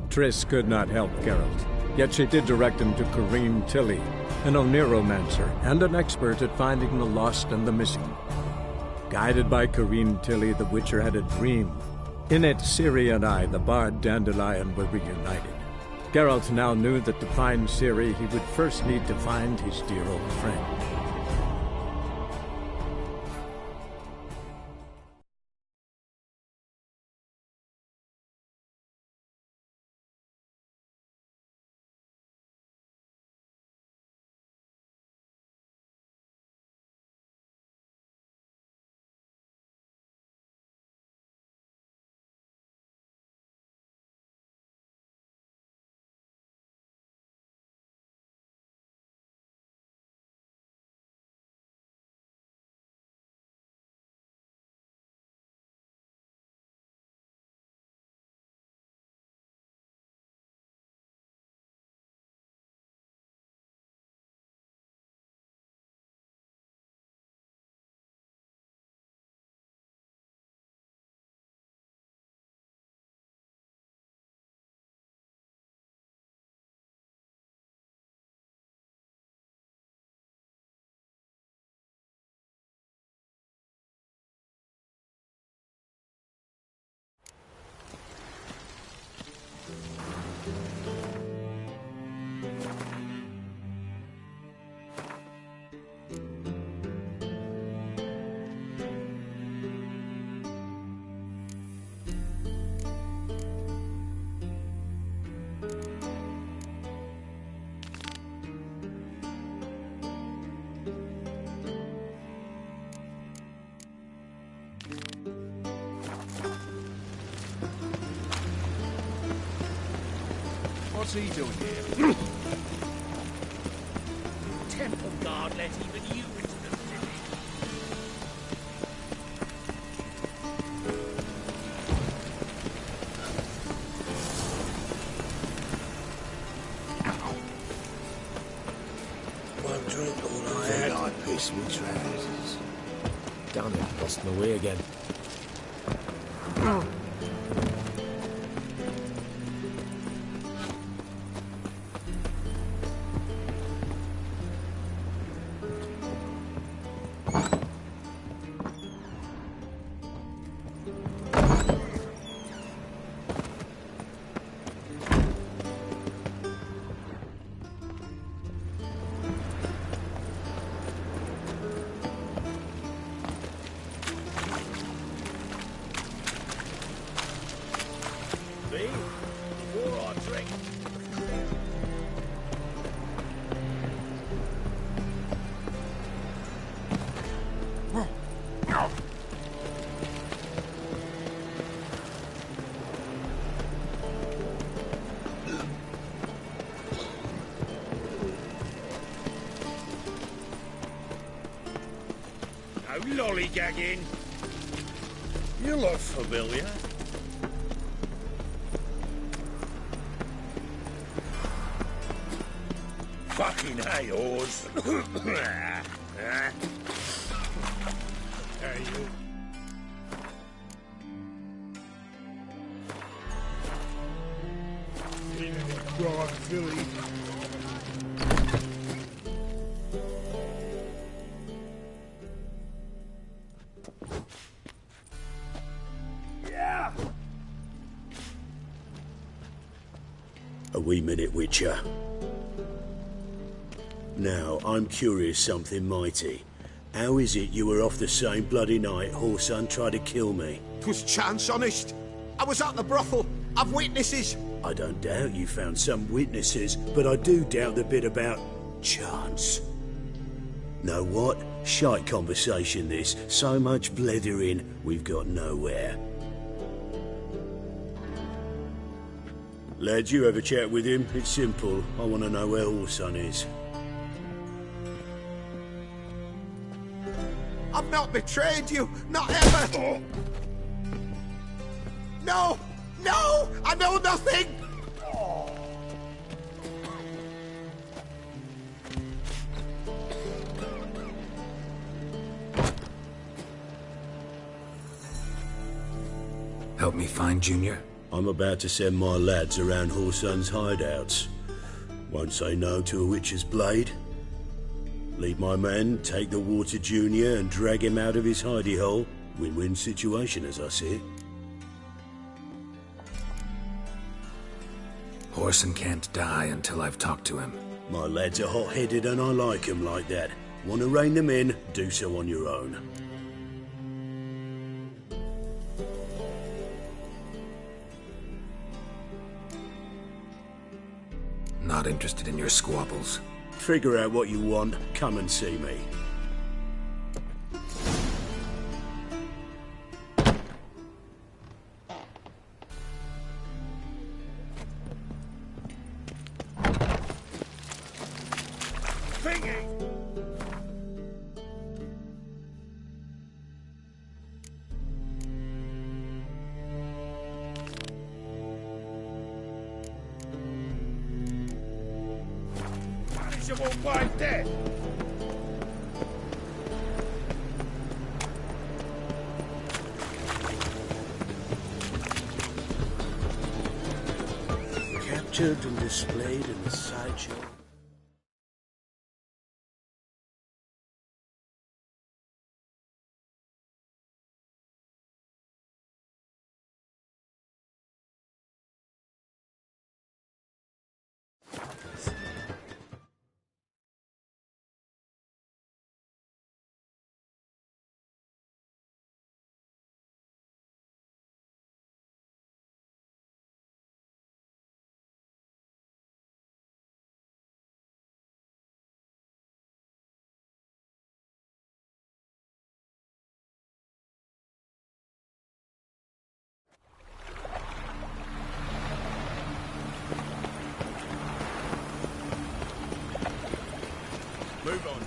Triss could not help Geralt, yet she did direct him to Corrine Tilly, an Oneiromancer and an expert at finding the lost and the missing. Guided by Corrine Tilly, the Witcher had a dream. In it, Ciri and I, the bard Dandelion, were reunited. Geralt now knew that to find Ciri, he would first need to find his dear old friend. What's he doing here? Temple Guard let even you into the city. One drink all I had. I piss me trousers. Damn it, lost my way again. Lollygagging. You look familiar. Fucking hey, oars. Hey, you. Seen any broad Philly? A wee minute, Witcher. Now, I'm curious something mighty. How is it you were off the same bloody night Whoreson tried to kill me? 'Twas chance, honest. I was at the brothel. I've witnesses. I don't doubt you found some witnesses, but I do doubt the bit about chance. Know what? Shite conversation this. So much blethering, we've got nowhere. Lads, you have a chat with him. It's simple. I want to know where Orson is. I've not betrayed you, not ever! No! No! I know nothing! Help me find Junior? I'm about to send my lads around Horson's hideouts. Won't say no to a witcher's blade. Lead my men, take the water Junior and drag him out of his hidey hole. Win-win situation, as I see it. Horson can't die until I've talked to him. My lads are hot-headed and I like 'em like that. Want to rein them in, do so on your own. Not interested in your squabbles. Figure out what you want, come and see me. Captured and displayed in the sideshow. Move on.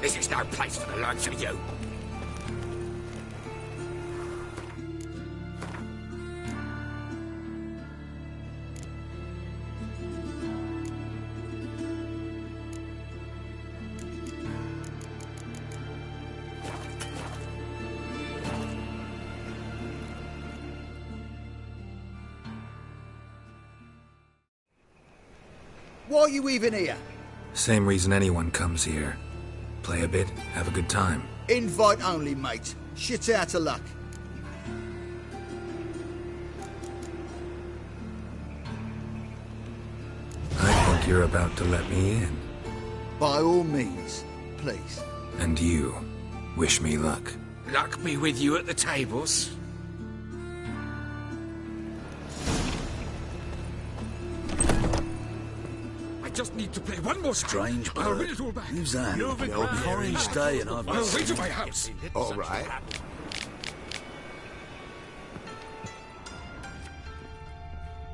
This is no place for the likes of you. Why are you even here? Same reason anyone comes here. Play a bit, have a good time. Invite only, mate. Shit's out of luck. I think you're about to let me in. By all means, please. And you, wish me luck. Luck be with you at the tables. I just need to play one more strange bird. I'll win it all back. Who's that? The old Orange Day, and I've I'll wait at my house. All right.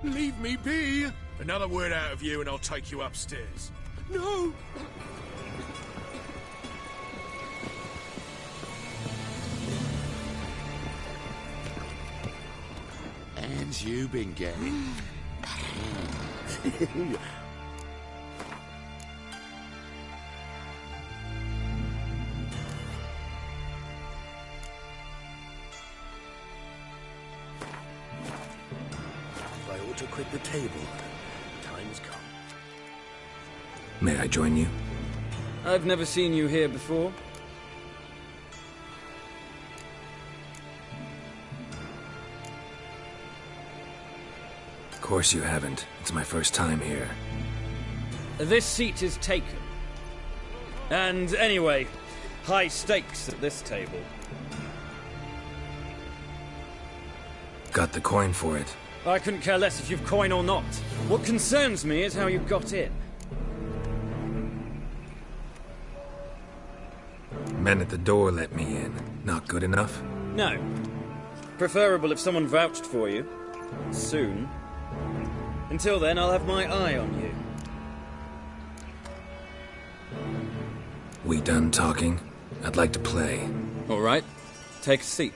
Leave me be. Another word out of you and I'll take you upstairs. No! And you been getting? I ought to quit the table. Time's come. May I join you? I've never seen you here before. Of course you haven't. It's my first time here. This seat is taken. And anyway, high stakes at this table. Got the coin for it. I couldn't care less if you've coin or not. What concerns me is how you got in. men at the door let me in. Not good enough? No. Preferable if someone vouched for you. Soon. Until then, I'll have my eye on you. We done talking? I'd like to play. All right. Take a seat.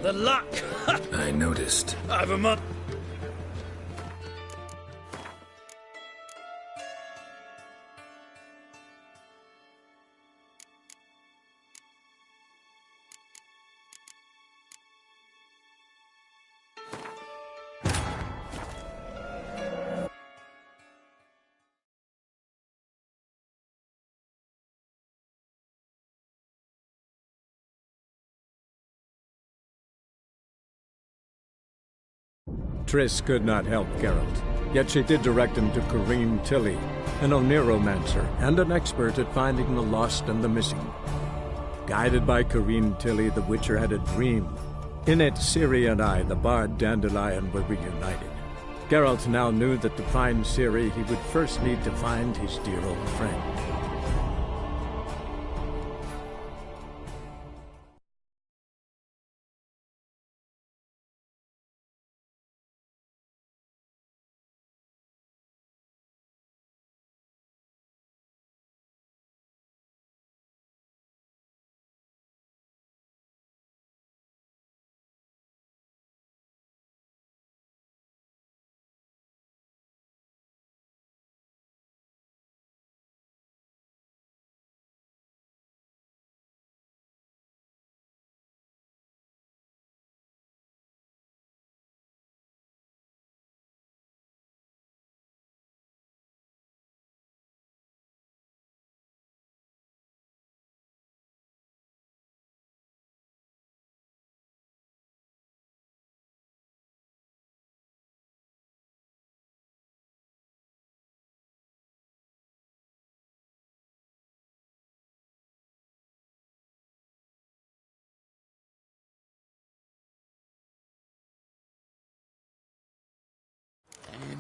The luck! I noticed. I've a month. Triss could not help Geralt, yet she did direct him to Corrine Tilly, an Oniromancer and an expert at finding the lost and the missing. Guided by Corrine Tilly, the Witcher had a dream. In it, Ciri and I, the bard Dandelion, were reunited. Geralt now knew that to find Ciri, he would first need to find his dear old friend.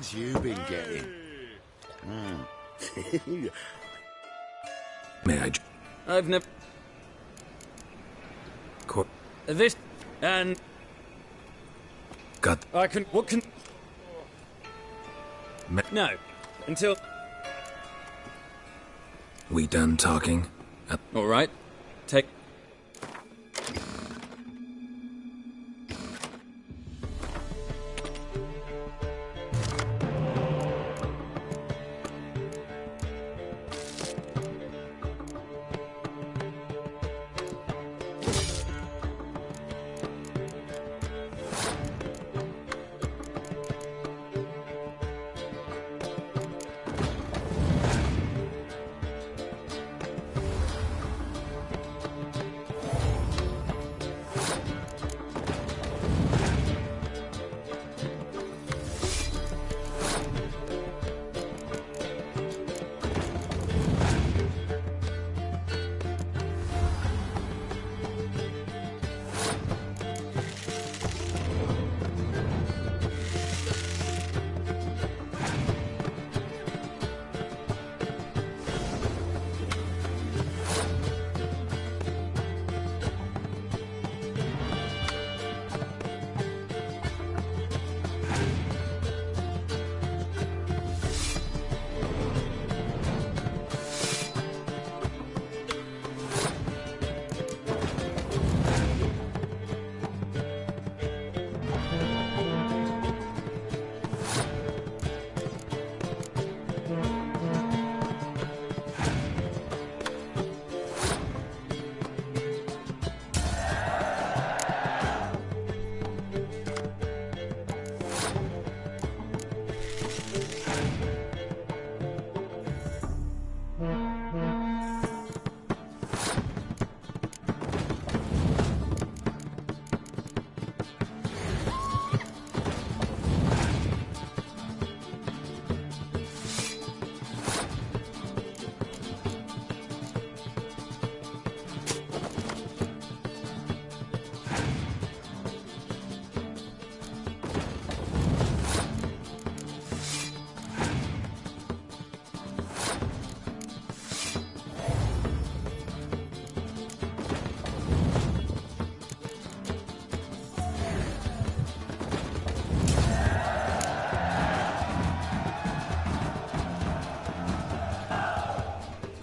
gigs you been getting? May I... I've never... This... and... Got... I can... What can... No. Until... We done talking? All right. Take...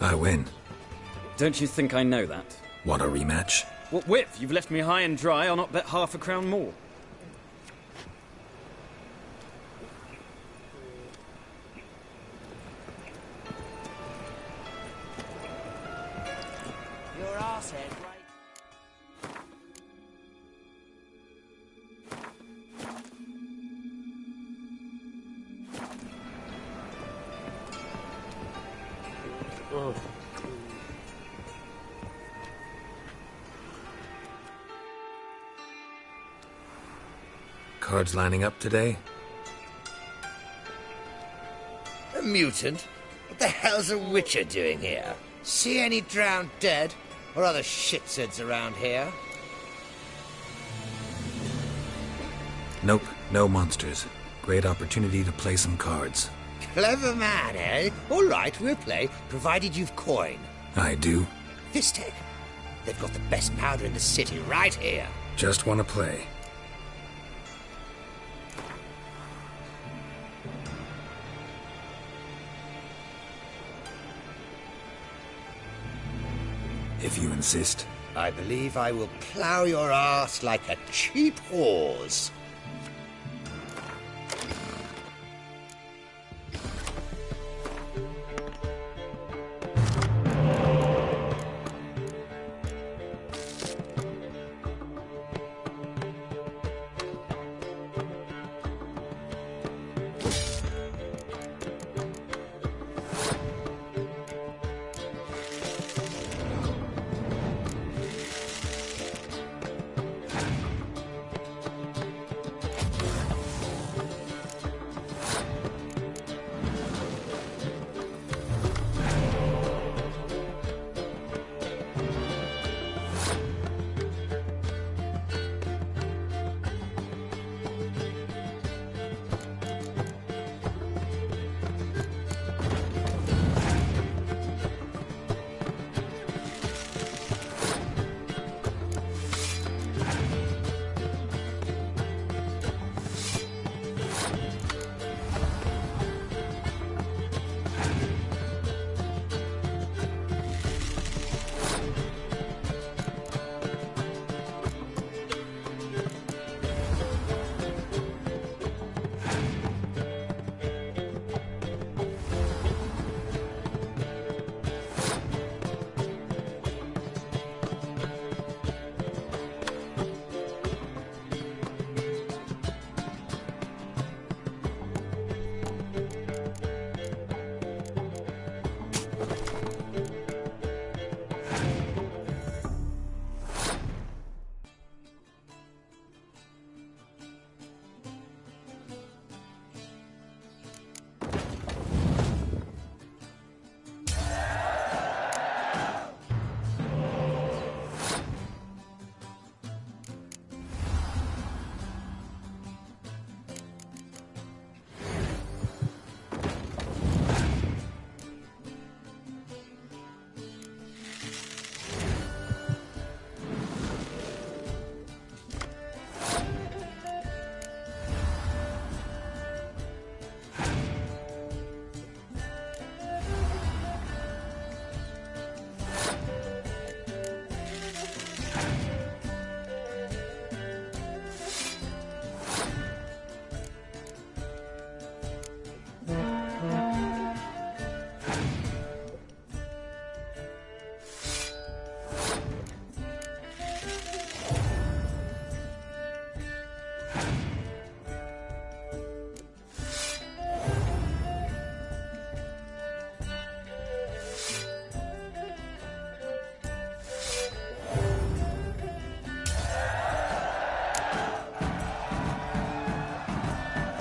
I win. Don't you think I know that? Want a rematch? What with? You've left me high and dry. I'll not bet half a crown more. Your arsehead, right? Cards lining up today? A mutant? What the hell's a Witcher doing here? See any drowned dead? Or other shitsuds around here? Nope, no monsters. Great opportunity to play some cards. Clever man, eh? All right, we'll play, provided you've coin. I do. This take. They've got the best powder in the city right here. Just want to play. If you insist. I believe I will plough your ass like a cheap horse.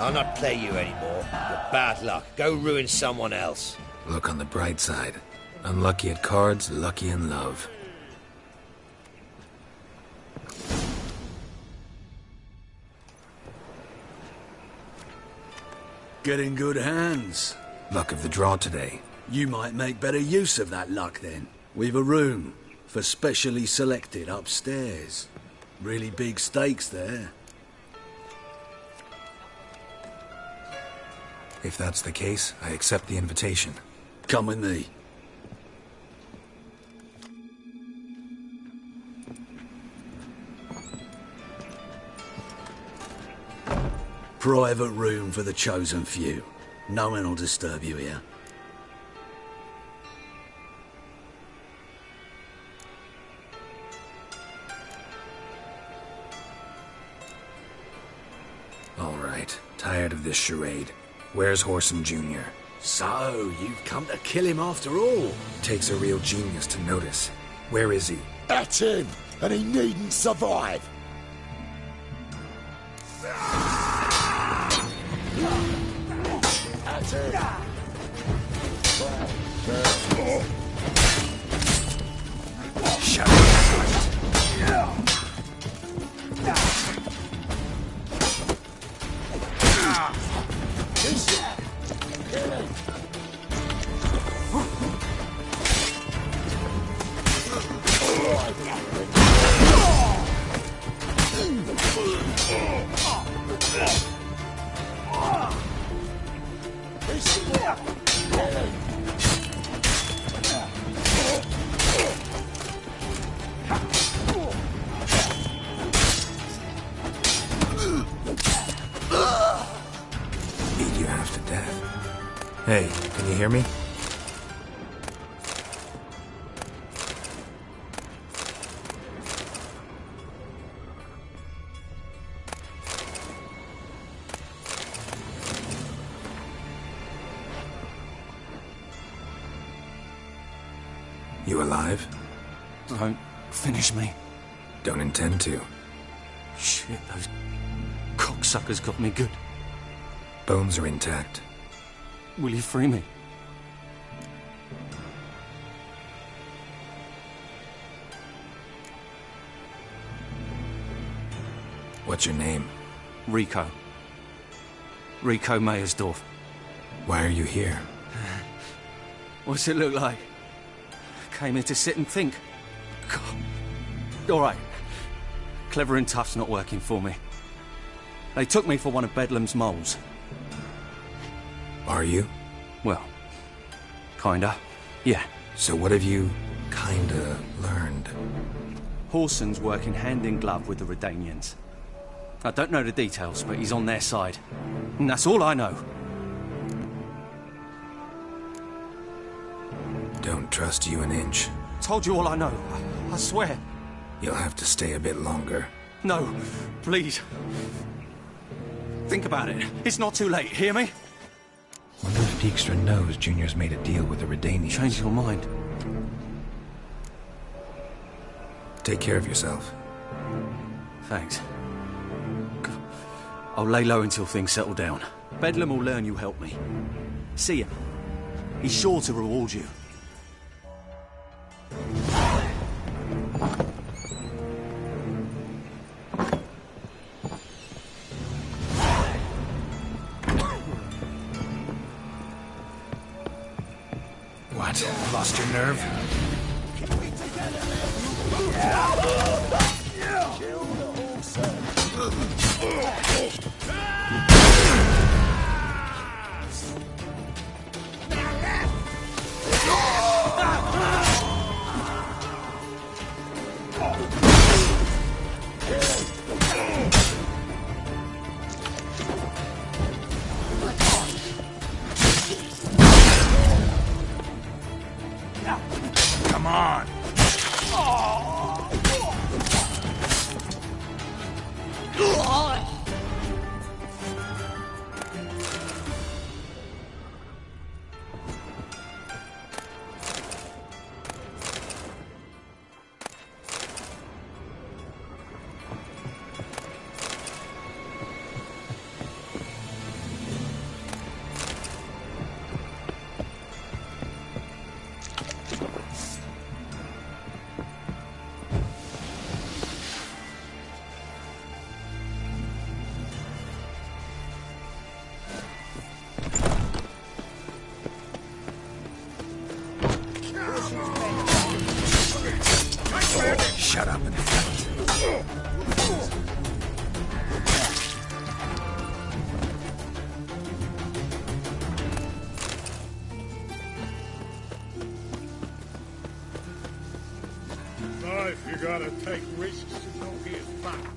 I'll not play you anymore. You're bad luck. Go ruin someone else. Look on the bright side. Unlucky at cards, lucky in love. Get in good hands. Luck of the draw today. You might make better use of that luck then. We've a room for specially selected upstairs. Really big stakes there. If that's the case, I accept the invitation. Come with me. Private room for the chosen few. No one will disturb you here. All right, tired of this charade. Where's Whoreson Jr.? So, you've come to kill him after all? Takes a real genius to notice. Where is he? That's him, and he needn't survive. That's it. Shut up. Beat you half to death. Hey, can you hear me? You alive? Don't finish me. Don't intend to. Shit, those cocksuckers got me good. Bones are intact. Will you free me? What's your name? Rico. Rico Meyersdorf. Why are you here? What's it look like? Came here to sit and think. God. All right. Clever and tough's not working for me. They took me for one of Bedlam's moles. Are you? Well, kinda. Yeah. So what have you kinda learned? Whoreson's working hand in glove with the Redanians. I don't know the details, but he's on their side. And that's all I know. Don't trust you an inch. Told you all I know. I swear. You'll have to stay a bit longer. No, please. Think about it. It's not too late, hear me? Wonder if Dijkstra knows Junior's made a deal with the Redanians. Change your mind. Take care of yourself. Thanks. I'll lay low until things settle down. Bedlam will learn you helped me. See him. He's sure to reward you. What? Lost your nerve? Come on! Shut up and fight. Life, you gotta take risks to not get fucked.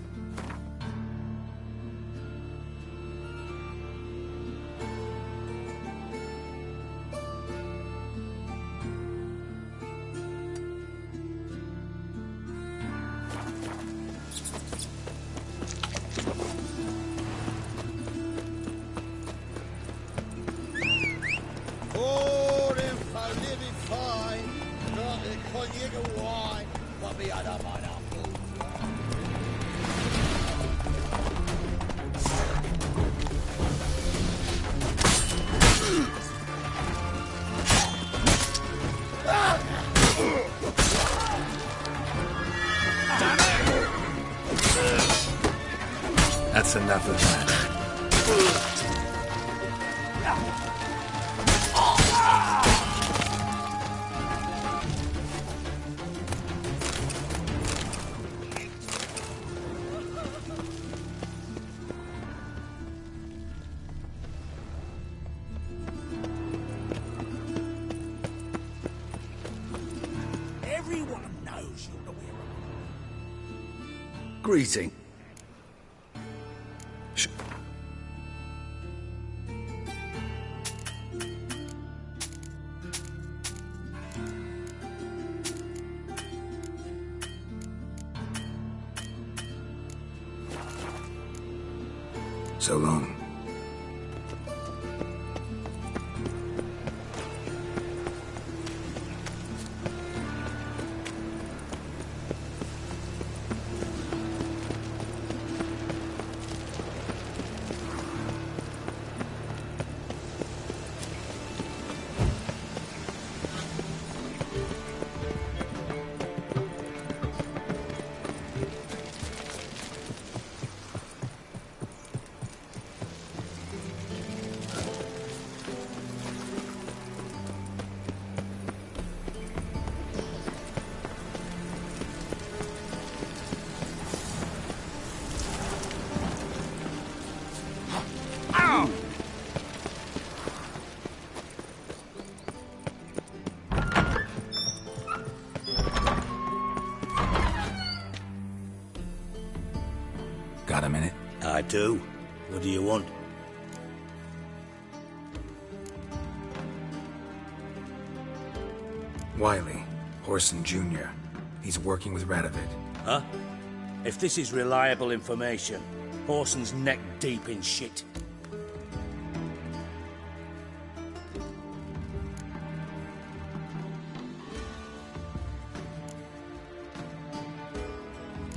That's enough of that. Everyone knows you're the hero. Greeting. So long. Got a minute? I do. What do you want? Wiley, Horson Jr. He's working with Radovid. Huh? If this is reliable information, Horson's neck deep in shit.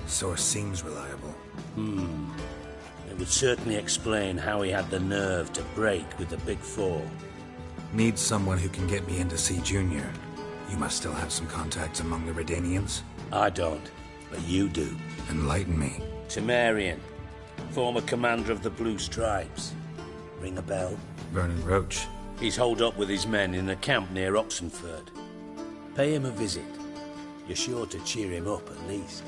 Source seems reliable. It would certainly explain how he had the nerve to break with the Big Four. Need someone who can get me in to see Junior. You must still have some contacts among the Redanians? I don't, but you do. Enlighten me. Temerian, former commander of the Blue Stripes. Ring a bell? Vernon Roach. He's holed up with his men in a camp near Oxenford. Pay him a visit. You're sure to cheer him up at least.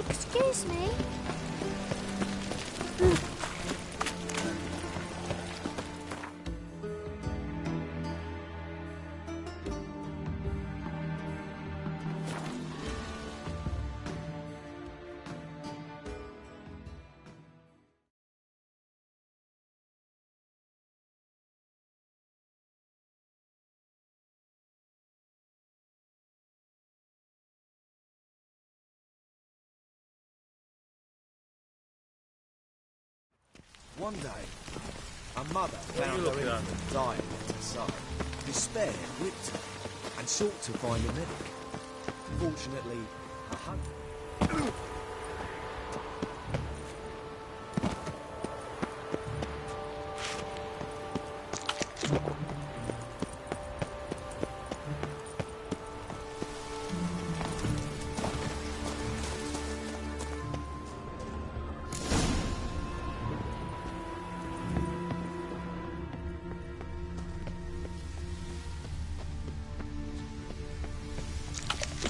Excuse me. One day, a mother found her infant dying at her side. Despair gripped her, and and sought to find a medic. Fortunately, a hug.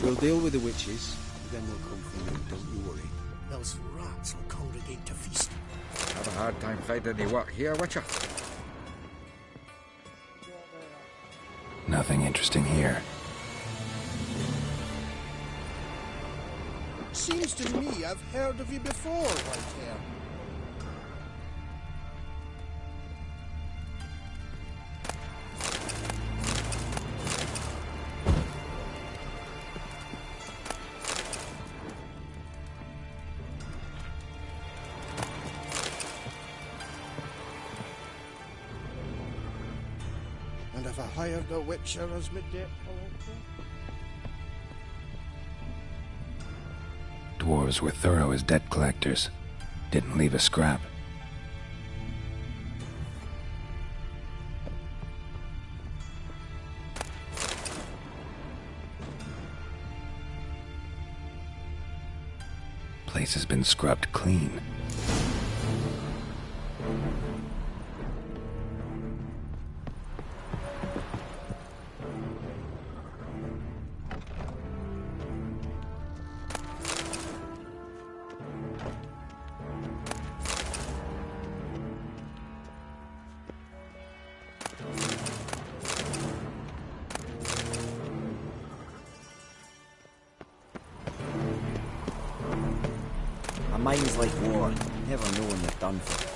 We'll deal with the witches, then we'll come for you, don't you worry. Those rats will congregate to feast. Have a hard time finding any work here, Witcher? Nothing interesting here. Seems to me I've heard of you before, Whitehair. And if I hired a Witcher as my debt collector? Dwarves were thorough as debt collectors. Didn't leave a scrap. Place has been scrubbed clean. A mind's like war, never know when you're done for.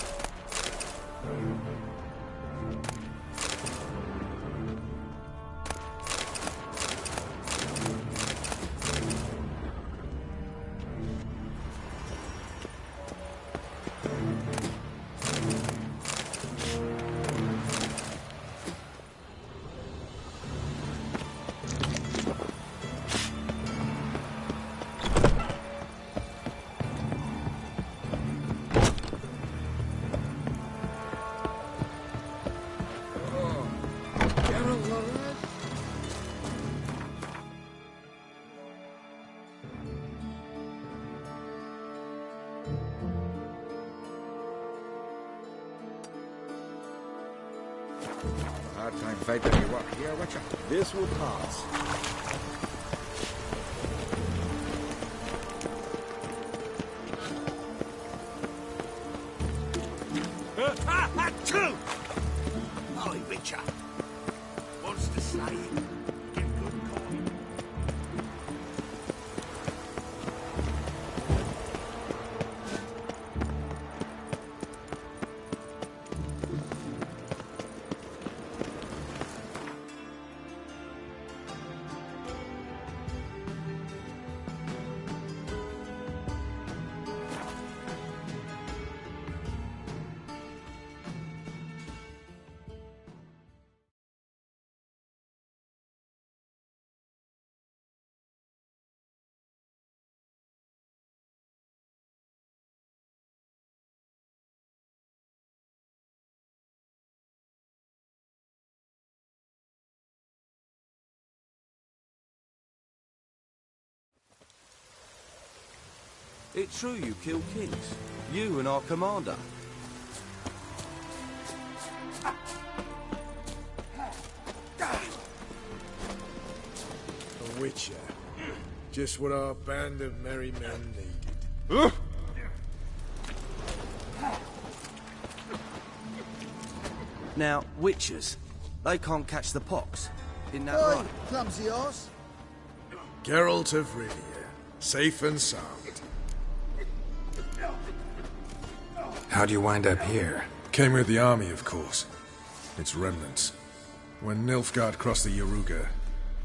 Hard time finding any work here, Witcher? This will pass. Two! Oi, Witcher. What's the saying? Get good coin. It's true you killed kings. You and our commander. A Witcher. Just what our band of merry men needed. Now, witchers, they can't catch the pox. Isn't that Oi, right? clumsy horse. Geralt of Rivia, safe and sound. How'd you wind up here? Came with the army, of course. Its remnants. When Nilfgaard crossed the Yaruga,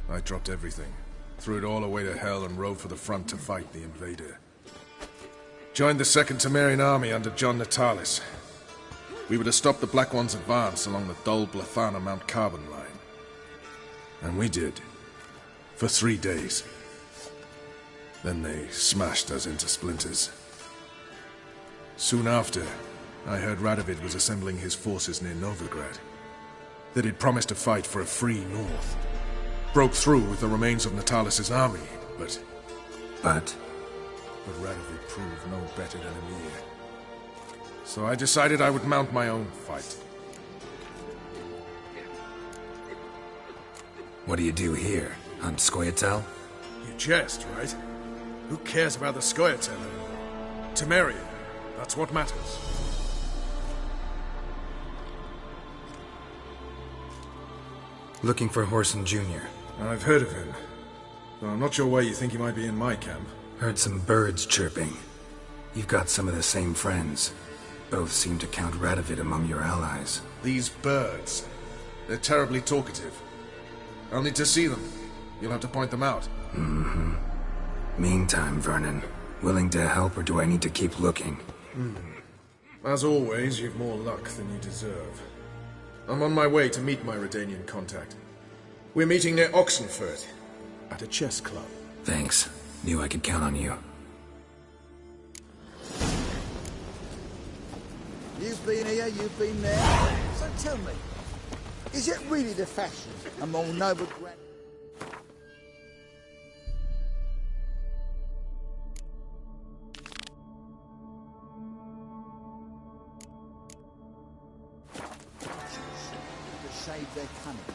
I dropped everything. Threw it all away to hell and rode for the front to fight the invader. Joined the Second Temerian army under John Natalis. We were to stop the Black One's advance along the Dol Blathana Mount Carbon line. And we did. For 3 days. Then they smashed us into splinters. Soon after, I heard Radovid was assembling his forces near Novigrad. That he'd promised to fight for a free North. Broke through with the remains of Natalis' army, but Radovid proved no better than Emir. So I decided I would mount my own fight. What do you do here? On Scoia'tael? You jest, right? Who cares about the Scoia'tael anymore? Temeria, that's what matters. Looking for Whoreson Jr. I've heard of him, though I'm not sure why you think he might be in my camp. Heard some birds chirping. You've got some of the same friends. Both seem to count Radovid among your allies. These birds. They're terribly talkative. I'll need to see them. You'll have to point them out. Mm-hmm. Meantime, Vernon, willing to help or do I need to keep looking? As always, you've more luck than you deserve. I'm on my way to meet my Redanian contact. We're meeting near Oxenford, at a chess club. Thanks. Knew I could count on you. You've been here, you've been there. So tell me, is it really the fashion among noble grand... to save their cunning?